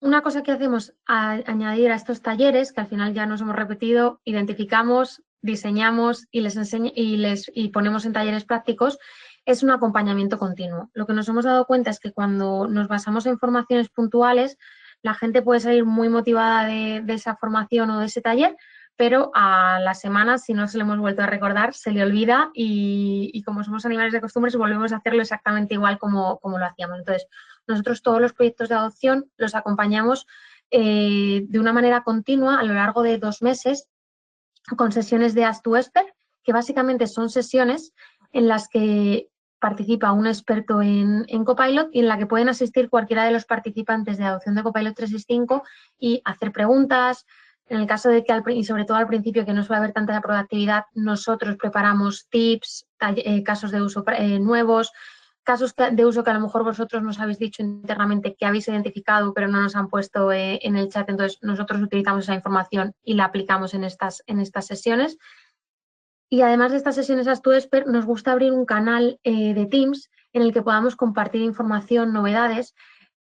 Una cosa que hacemos al añadir a estos talleres, que al final ya nos hemos repetido, identificamos, diseñamos y ponemos en talleres prácticos, es un acompañamiento continuo. Lo que nos hemos dado cuenta es que cuando nos basamos en formaciones puntuales, la gente puede salir muy motivada de esa formación o de ese taller, pero a la semana, si no se lo hemos vuelto a recordar, se le olvida y como somos animales de costumbres, volvemos a hacerlo exactamente igual como lo hacíamos. Entonces, nosotros todos los proyectos de adopción los acompañamos de una manera continua a lo largo de 2 meses con sesiones de Ask to Expert, que básicamente son sesiones en las que participa un experto en Copilot y en la que pueden asistir cualquiera de los participantes de adopción de Copilot 365 y hacer preguntas. En el caso de que, y sobre todo al principio, que no suele haber tanta proactividad, nosotros preparamos tips, casos de uso nuevos, casos de uso que a lo mejor vosotros nos habéis dicho internamente que habéis identificado pero no nos han puesto en el chat, entonces nosotros utilizamos esa información y la aplicamos en estas sesiones. Y además de estas sesiones Ask to Expert, nos gusta abrir un canal de Teams en el que podamos compartir información, novedades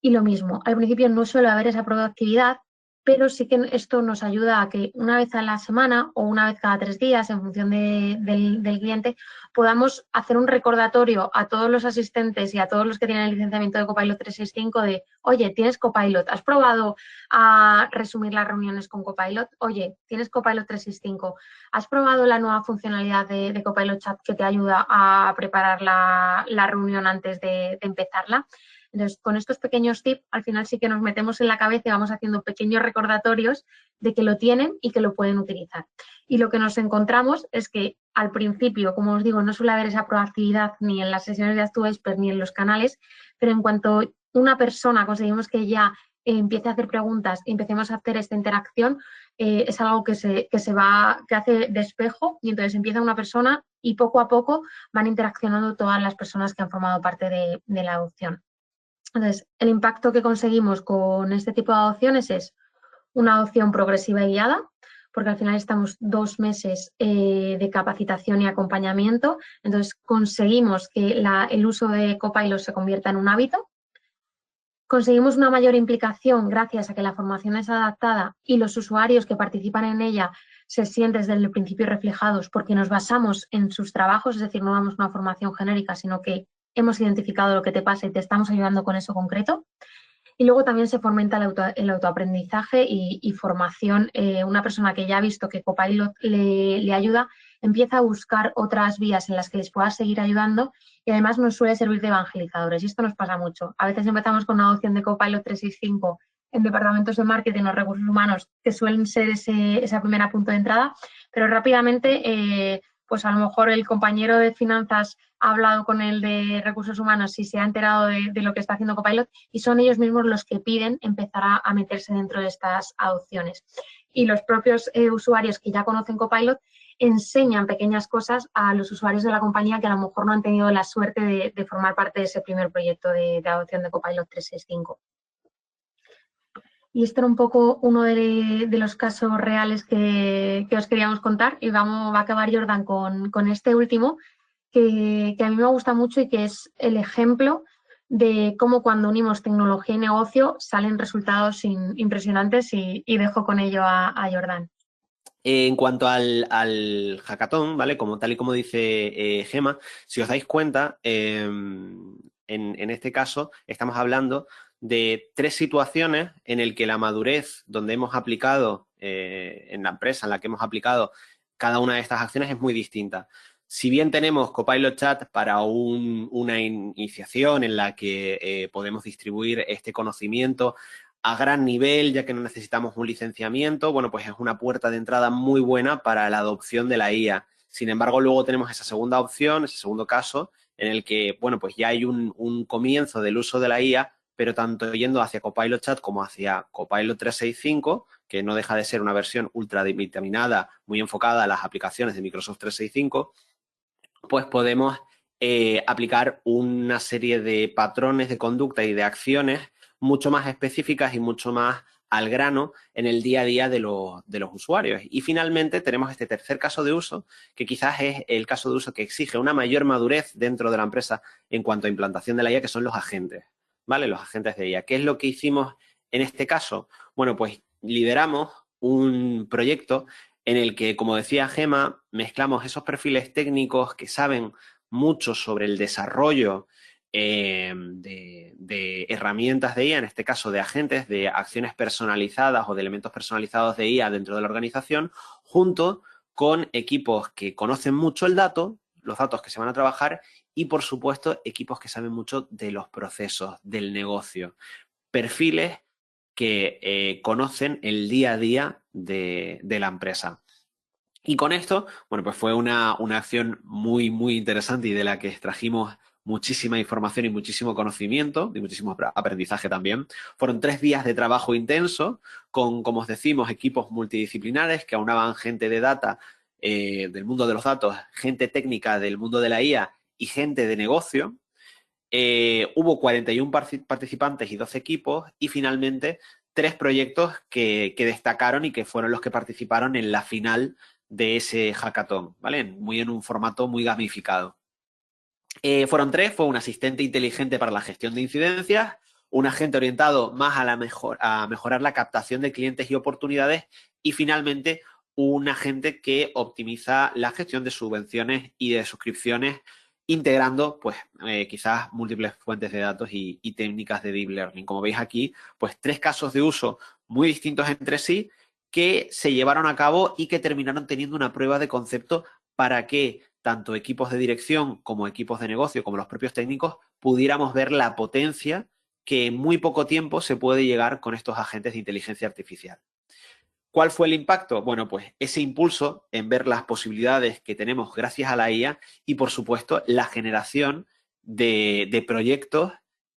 y lo mismo. Al principio no suele haber esa proactividad, pero sí que esto nos ayuda a que una vez a la semana o una vez cada 3 días, en función del cliente, podamos hacer un recordatorio a todos los asistentes y a todos los que tienen el licenciamiento de Copilot 365 de, oye, ¿tienes Copilot? ¿Has probado a resumir las reuniones con Copilot? Oye, ¿tienes Copilot 365? ¿Has probado la nueva funcionalidad de Copilot Chat que te ayuda a preparar la reunión antes de empezarla? Entonces, con estos pequeños tips, al final sí que nos metemos en la cabeza y vamos haciendo pequeños recordatorios de que lo tienen y que lo pueden utilizar. Y lo que nos encontramos es que al principio, como os digo, no suele haber esa proactividad ni en las sesiones de Ask to Expert ni en los canales, pero en cuanto una persona conseguimos que ya empiece a hacer preguntas y empecemos a hacer esta interacción, es algo que hace de espejo y entonces empieza una persona y poco a poco van interaccionando todas las personas que han formado parte de la adopción. Entonces, el impacto que conseguimos con este tipo de adopciones es una adopción progresiva y guiada, porque al final estamos 2 meses de capacitación y acompañamiento. Entonces, conseguimos que el uso de Copilot se convierta en un hábito. Conseguimos una mayor implicación gracias a que la formación es adaptada y los usuarios que participan en ella se sienten desde el principio reflejados porque nos basamos en sus trabajos, es decir, no damos una formación genérica, sino que hemos identificado lo que te pasa y te estamos ayudando con eso concreto. Y luego también se fomenta el autoaprendizaje y formación. Una persona que ya ha visto que Copilot le ayuda, empieza a buscar otras vías en las que les pueda seguir ayudando y además nos suele servir de evangelizadores. Y esto nos pasa mucho. A veces empezamos con una adopción de Copilot 365 en departamentos de marketing o recursos humanos, que suelen ser esa primera punto de entrada, pero rápidamente, pues a lo mejor el compañero de finanzas ha hablado con el de recursos humanos y se ha enterado de lo que está haciendo Copilot y son ellos mismos los que piden empezar a meterse dentro de estas adopciones. Y los propios usuarios que ya conocen Copilot enseñan pequeñas cosas a los usuarios de la compañía que a lo mejor no han tenido la suerte de formar parte de ese primer proyecto de adopción de Copilot 365. Y este era un poco uno de los casos reales que os queríamos contar y va a acabar Jordan con este último, que a mí me gusta mucho y que es el ejemplo de cómo cuando unimos tecnología y negocio salen resultados impresionantes y dejo con ello a Jordan.
En cuanto al hackathon, ¿vale? Como tal y como dice Gema, si os dais cuenta, en este caso estamos hablando de 3 situaciones en el que la madurez donde hemos aplicado, en la empresa en la que hemos aplicado cada una de estas acciones es muy distinta. Si bien tenemos Copilot Chat para una iniciación en la que podemos distribuir este conocimiento a gran nivel, ya que no necesitamos un licenciamiento, bueno, pues es una puerta de entrada muy buena para la adopción de la IA. Sin embargo, luego tenemos esa segunda opción, ese segundo caso, en el que, bueno, pues ya hay un comienzo del uso de la IA, pero tanto yendo hacia Copilot Chat como hacia Copilot 365, que no deja de ser una versión ultra vitaminada, muy enfocada a las aplicaciones de Microsoft 365, pues podemos aplicar una serie de patrones de conducta y de acciones mucho más específicas y mucho más al grano en el día a día de los usuarios. Y finalmente tenemos este tercer caso de uso, que quizás es el caso de uso que exige una mayor madurez dentro de la empresa en cuanto a implantación de la IA, que son los agentes, ¿vale? Los agentes de IA. ¿Qué es lo que hicimos en este caso? Bueno, pues lideramos un proyecto en el que, como decía Gema, mezclamos esos perfiles técnicos que saben mucho sobre el desarrollo de herramientas de IA, en este caso de agentes, de acciones personalizadas o de elementos personalizados de IA dentro de la organización, junto con equipos que conocen mucho el dato, los datos que se van a trabajar y, por supuesto, equipos que saben mucho de los procesos, del negocio. Perfiles que conocen el día a día de la empresa. Y con esto, bueno, pues fue una acción muy, muy interesante y de la que extrajimos muchísima información y muchísimo conocimiento y muchísimo aprendizaje también. Fueron 3 días de trabajo intenso con, como os decimos, equipos multidisciplinares que aunaban gente de data, del mundo de los datos, gente técnica del mundo de la IA y gente de negocio. Hubo 41 participantes y 12 equipos y finalmente 3 proyectos que destacaron y que fueron los que participaron en la final de ese hackathon, ¿vale? Muy en un formato muy gamificado. Fueron 3, fue un asistente inteligente para la gestión de incidencias, un agente orientado más a mejorar la captación de clientes y oportunidades y finalmente un agente que optimiza la gestión de subvenciones y de suscripciones integrando pues quizás múltiples fuentes de datos y técnicas de deep learning. Como veis aquí, pues 3 casos de uso muy distintos entre sí que se llevaron a cabo y que terminaron teniendo una prueba de concepto para que tanto equipos de dirección como equipos de negocio, como los propios técnicos, pudiéramos ver la potencia que en muy poco tiempo se puede llegar con estos agentes de inteligencia artificial. ¿Cuál fue el impacto? Bueno, pues ese impulso en ver las posibilidades que tenemos gracias a la IA y, por supuesto, la generación de proyectos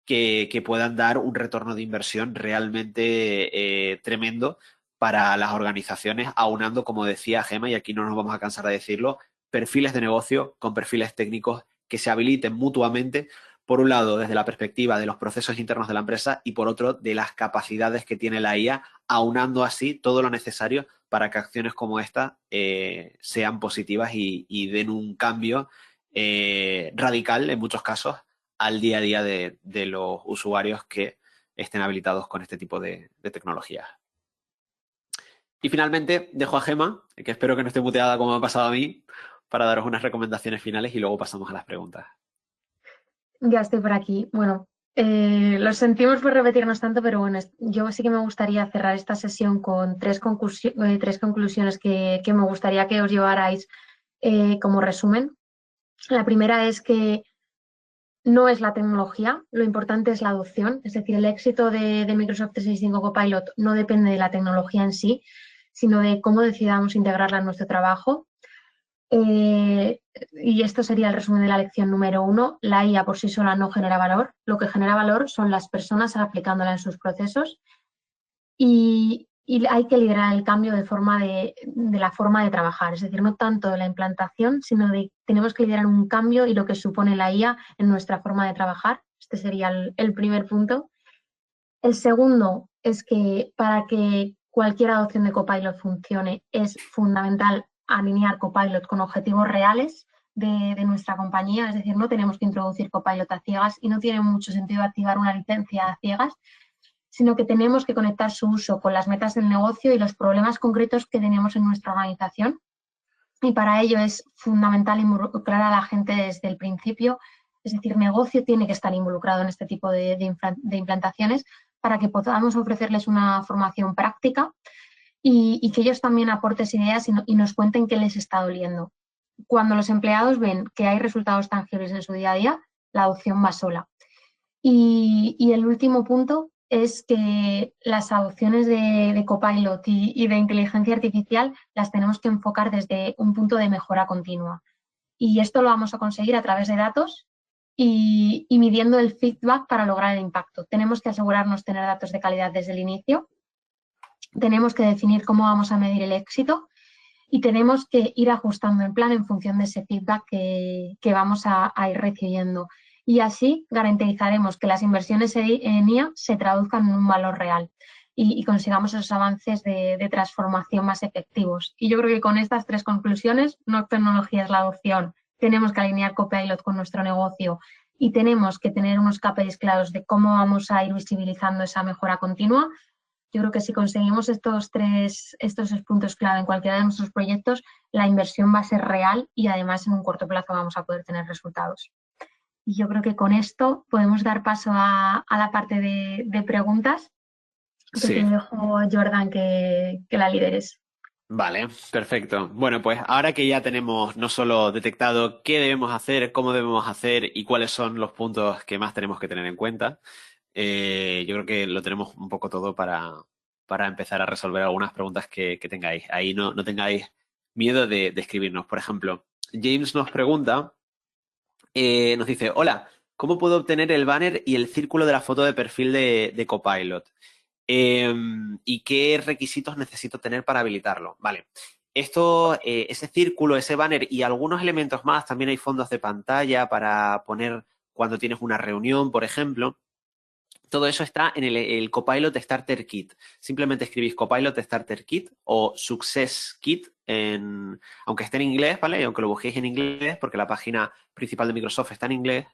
que puedan dar un retorno de inversión realmente tremendo para las organizaciones, aunando, como decía Gema, y aquí no nos vamos a cansar de decirlo, perfiles de negocio con perfiles técnicos que se habiliten mutuamente, por un lado, desde la perspectiva de los procesos internos de la empresa y por otro, de las capacidades que tiene la IA, aunando así todo lo necesario para que acciones como esta sean positivas y den un cambio radical, en muchos casos, al día a día de los usuarios que estén habilitados con este tipo de tecnologías. Y finalmente dejo a Gemma, que espero que no esté muteada como me ha pasado a mí, para daros unas recomendaciones finales y luego pasamos a las preguntas.
Ya estoy por aquí. Bueno, lo sentimos por repetirnos tanto, pero bueno, yo sí que me gustaría cerrar esta sesión con tres conclusiones que me gustaría que os llevarais como resumen. La primera es que no es la tecnología, lo importante es la adopción, es decir, el éxito de Microsoft 365 Copilot no depende de la tecnología en sí, sino de cómo decidamos integrarla en nuestro trabajo. Y esto sería el resumen de la lección número 1. La IA por sí sola no genera valor. Lo que genera valor son las personas aplicándola en sus procesos y hay que liderar el cambio de la forma de trabajar. Es decir, no tanto de la implantación, sino de tenemos que liderar un cambio y lo que supone la IA en nuestra forma de trabajar. Este sería el primer punto. El segundo es que para que cualquier adopción de Copilot funcione es fundamental alinear Copilot con objetivos reales de nuestra compañía. Es decir, no tenemos que introducir Copilot a ciegas y no tiene mucho sentido activar una licencia a ciegas, sino que tenemos que conectar su uso con las metas del negocio y los problemas concretos que tenemos en nuestra organización. Y para ello es fundamental involucrar a la gente desde el principio. Es decir, negocio tiene que estar involucrado en este tipo de implantaciones para que podamos ofrecerles una formación práctica y que ellos también aporten ideas y nos cuenten qué les está doliendo. Cuando los empleados ven que hay resultados tangibles en su día a día, la adopción va sola. Y el último punto es que las adopciones de Copilot y de inteligencia artificial las tenemos que enfocar desde un punto de mejora continua. Y esto lo vamos a conseguir a través de datos y midiendo el feedback para lograr el impacto. Tenemos que asegurarnos tener datos de calidad desde el inicio, tenemos que definir cómo vamos a medir el éxito y tenemos que ir ajustando el plan en función de ese feedback que vamos a ir recibiendo. Y así garantizaremos que las inversiones en IA se traduzcan en un valor real y consigamos esos avances de transformación más efectivos. Y yo creo que con estas tres conclusiones, no tecnología es la adopción, tenemos que alinear Copilot con nuestro negocio y tenemos que tener unos KPIs claros de cómo vamos a ir visibilizando esa mejora continua. Yo creo que si conseguimos estos tres puntos clave en cualquiera de nuestros proyectos, la inversión va a ser real y además en un corto plazo vamos a poder tener resultados. Y yo creo que con esto podemos dar paso a la parte de preguntas, que te
Sí,
dejo, Jordan, que la lideres.
vale, perfecto. Bueno, pues ahora que ya tenemos no solo detectado qué debemos hacer, cómo debemos hacer y cuáles son los puntos que más tenemos que tener en cuenta, yo creo que lo tenemos un poco todo para empezar a resolver algunas preguntas que tengáis. Ahí no tengáis miedo de escribirnos. Por ejemplo, James nos pregunta, nos dice, hola, ¿cómo puedo obtener el banner y el círculo de la foto de perfil de Copilot? ¿Y qué requisitos necesito tener para habilitarlo? Vale. Esto, ese círculo, ese banner y algunos elementos más, también hay fondos de pantalla para poner cuando tienes una reunión, por ejemplo. Todo eso está en el Copilot Starter Kit. Simplemente escribís Copilot Starter Kit o Success Kit, aunque esté en inglés, ¿vale? Y aunque lo busquéis en inglés, porque la página principal de Microsoft está en inglés,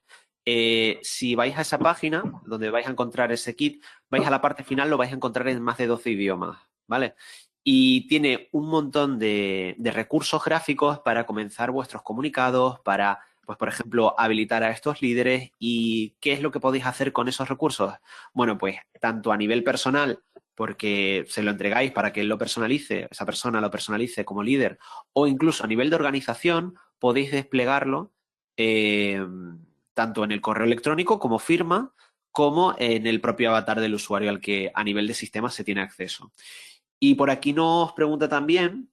si vais a esa página donde vais a encontrar ese kit, vais a la parte final, lo vais a encontrar en más de 12 idiomas, ¿vale? Y tiene un montón de recursos gráficos para comenzar vuestros comunicados, para, pues, por ejemplo, habilitar a estos líderes. ¿Y qué es lo que podéis hacer con esos recursos? Bueno, pues tanto a nivel personal, porque se lo entregáis para que él lo personalice, esa persona lo personalice como líder, o incluso a nivel de organización, podéis desplegarlo tanto en el correo electrónico como firma, como en el propio avatar del usuario al que a nivel de sistema se tiene acceso. Y por aquí nos pregunta también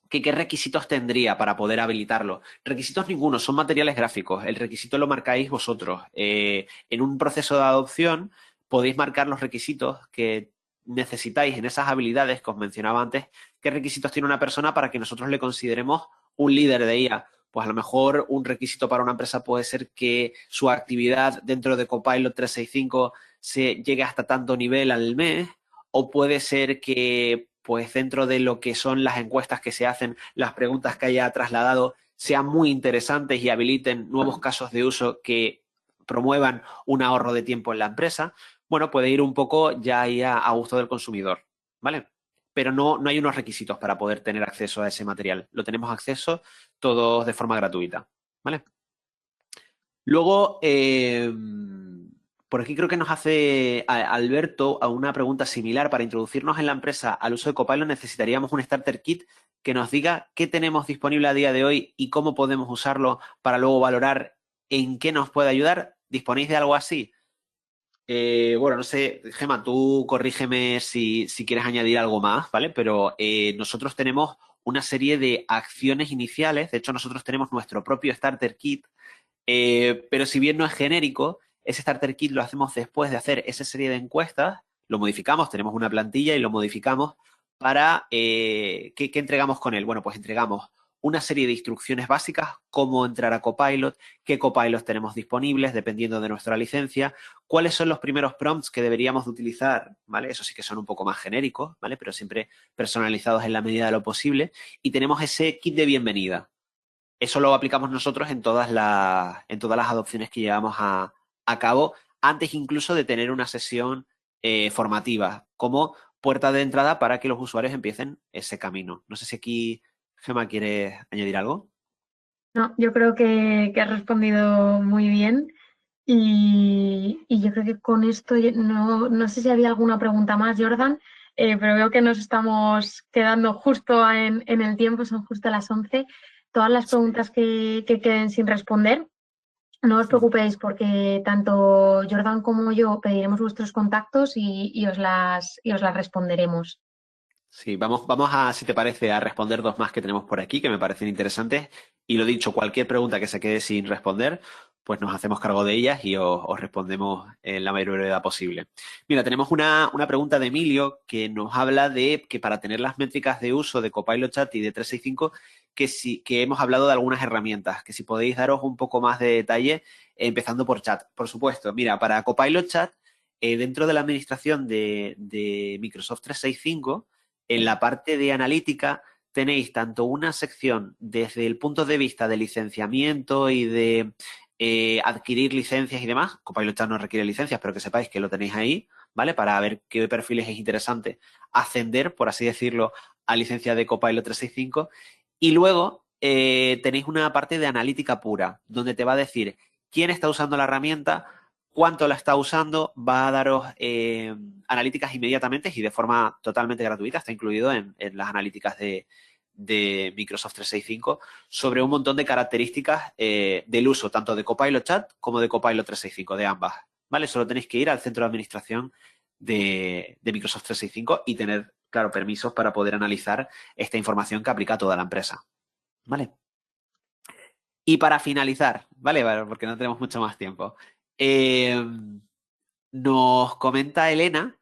que qué requisitos tendría para poder habilitarlo. Requisitos ninguno, son materiales gráficos. El requisito lo marcáis vosotros. En un proceso de adopción podéis marcar los requisitos que necesitáis en esas habilidades que os mencionaba antes. ¿Qué requisitos tiene una persona para que nosotros le consideremos un líder de IA? Pues a lo mejor un requisito para una empresa puede ser que su actividad dentro de Copilot 365 se llegue hasta tanto nivel al mes, o puede ser que pues dentro de lo que son las encuestas que se hacen, las preguntas que haya trasladado, sean muy interesantes y habiliten nuevos casos de uso que promuevan un ahorro de tiempo en la empresa, bueno, puede ir un poco ya ahí a gusto del consumidor, ¿vale? Pero no hay unos requisitos para poder tener acceso a ese material. Lo tenemos acceso todos de forma gratuita, ¿vale? Luego, por aquí creo que nos hace Alberto a una pregunta similar. Para introducirnos en la empresa al uso de Copilot necesitaríamos un Starter Kit que nos diga qué tenemos disponible a día de hoy y cómo podemos usarlo para luego valorar en qué nos puede ayudar. ¿Disponéis de algo así? Bueno, no sé, Gemma, tú corrígeme si quieres añadir algo más, ¿vale? Pero nosotros tenemos una serie de acciones iniciales. De hecho, nosotros tenemos nuestro propio Starter Kit, pero si bien no es genérico, ese Starter Kit lo hacemos después de hacer esa serie de encuestas, lo modificamos, tenemos una plantilla y lo modificamos para, ¿qué entregamos con él? Bueno, pues entregamos una serie de instrucciones básicas, cómo entrar a Copilot, qué Copilots tenemos disponibles, dependiendo de nuestra licencia, cuáles son los primeros prompts que deberíamos de utilizar, ¿vale? Eso sí que son un poco más genéricos, ¿vale? Pero siempre personalizados en la medida de lo posible. Y tenemos ese kit de bienvenida. Eso lo aplicamos nosotros en todas las adopciones que llevamos a cabo, antes incluso de tener una sesión formativa, como puerta de entrada para que los usuarios empiecen ese camino. No sé si aquí, Gemma, ¿quieres añadir algo?
No, yo creo que has respondido muy bien y yo creo que con esto no sé si había alguna pregunta más, Jordan, pero veo que nos estamos quedando justo en el tiempo, son justo las 11. Todas las preguntas que queden sin responder, no os preocupéis porque tanto Jordan como yo pediremos vuestros contactos y os las responderemos.
Sí, vamos a, si te parece, a responder dos más que tenemos por aquí, que me parecen interesantes. Y lo dicho, cualquier pregunta que se quede sin responder, pues nos hacemos cargo de ellas y os respondemos en la mayor brevedad posible. Mira, tenemos una pregunta de Emilio que nos habla de que para tener las métricas de uso de Copilot Chat y de 365, que hemos hablado de algunas herramientas, que si podéis daros un poco más de detalle, empezando por chat. Por supuesto, mira, para Copilot Chat, dentro de la administración de Microsoft 365, en la parte de analítica tenéis tanto una sección desde el punto de vista de licenciamiento y de adquirir licencias y demás. Copilot Chat no requiere licencias, pero que sepáis que lo tenéis ahí, ¿vale? Para ver qué perfiles es interesante ascender, por así decirlo, a licencia de Copilot 365. Y luego tenéis una parte de analítica pura, donde te va a decir quién está usando la herramienta, cuánto la está usando, va a daros analíticas inmediatamente y de forma totalmente gratuita, está incluido en las analíticas de Microsoft 365, sobre un montón de características del uso tanto de Copilot Chat como de Copilot 365, de ambas. ¿Vale? Solo tenéis que ir al centro de administración de Microsoft 365 y tener, claro, permisos para poder analizar esta información que aplica a toda la empresa. ¿Vale? Y para finalizar, ¿vale? Porque no tenemos mucho más tiempo. Eh, Nos comenta Elena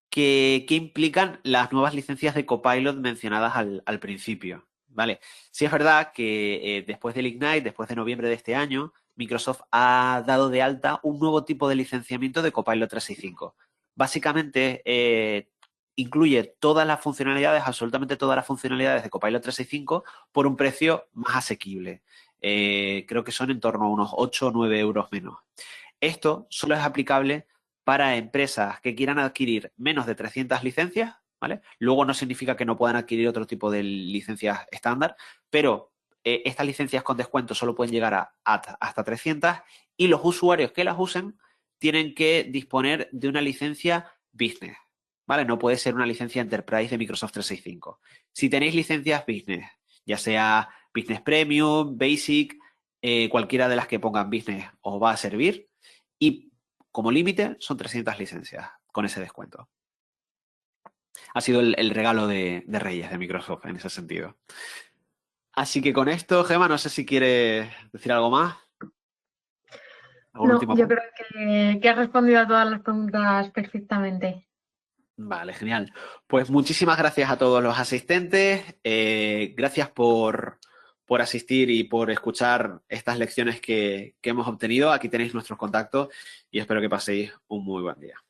que implican las nuevas licencias de Copilot mencionadas al principio, ¿vale? Sí es verdad que después del Ignite, después de noviembre de este año, Microsoft ha dado de alta un nuevo tipo de licenciamiento de Copilot 365. Básicamente, incluye todas las funcionalidades, absolutamente todas las funcionalidades de Copilot 365 por un precio más asequible. Creo que son en torno a unos 8 o 9 euros menos. Esto solo es aplicable para empresas que quieran adquirir menos de 300 licencias, ¿vale? Luego no significa que no puedan adquirir otro tipo de licencias estándar, pero estas licencias con descuento solo pueden llegar hasta 300 y los usuarios que las usen tienen que disponer de una licencia business, ¿vale? No puede ser una licencia enterprise de Microsoft 365. Si tenéis licencias business, ya sea Business Premium, Basic, cualquiera de las que pongan business os va a servir y como límite son 300 licencias con ese descuento. Ha sido el regalo de Reyes de Microsoft en ese sentido. Así que con esto, Gemma, no sé si quieres decir algo más. ¿Algún
No,
último
yo
apunte?
creo que has respondido a todas las preguntas perfectamente.
Vale, genial. Pues muchísimas gracias a todos los asistentes. Gracias por asistir y por escuchar estas lecciones que hemos obtenido. Aquí tenéis nuestros contactos y espero que paséis un muy buen día.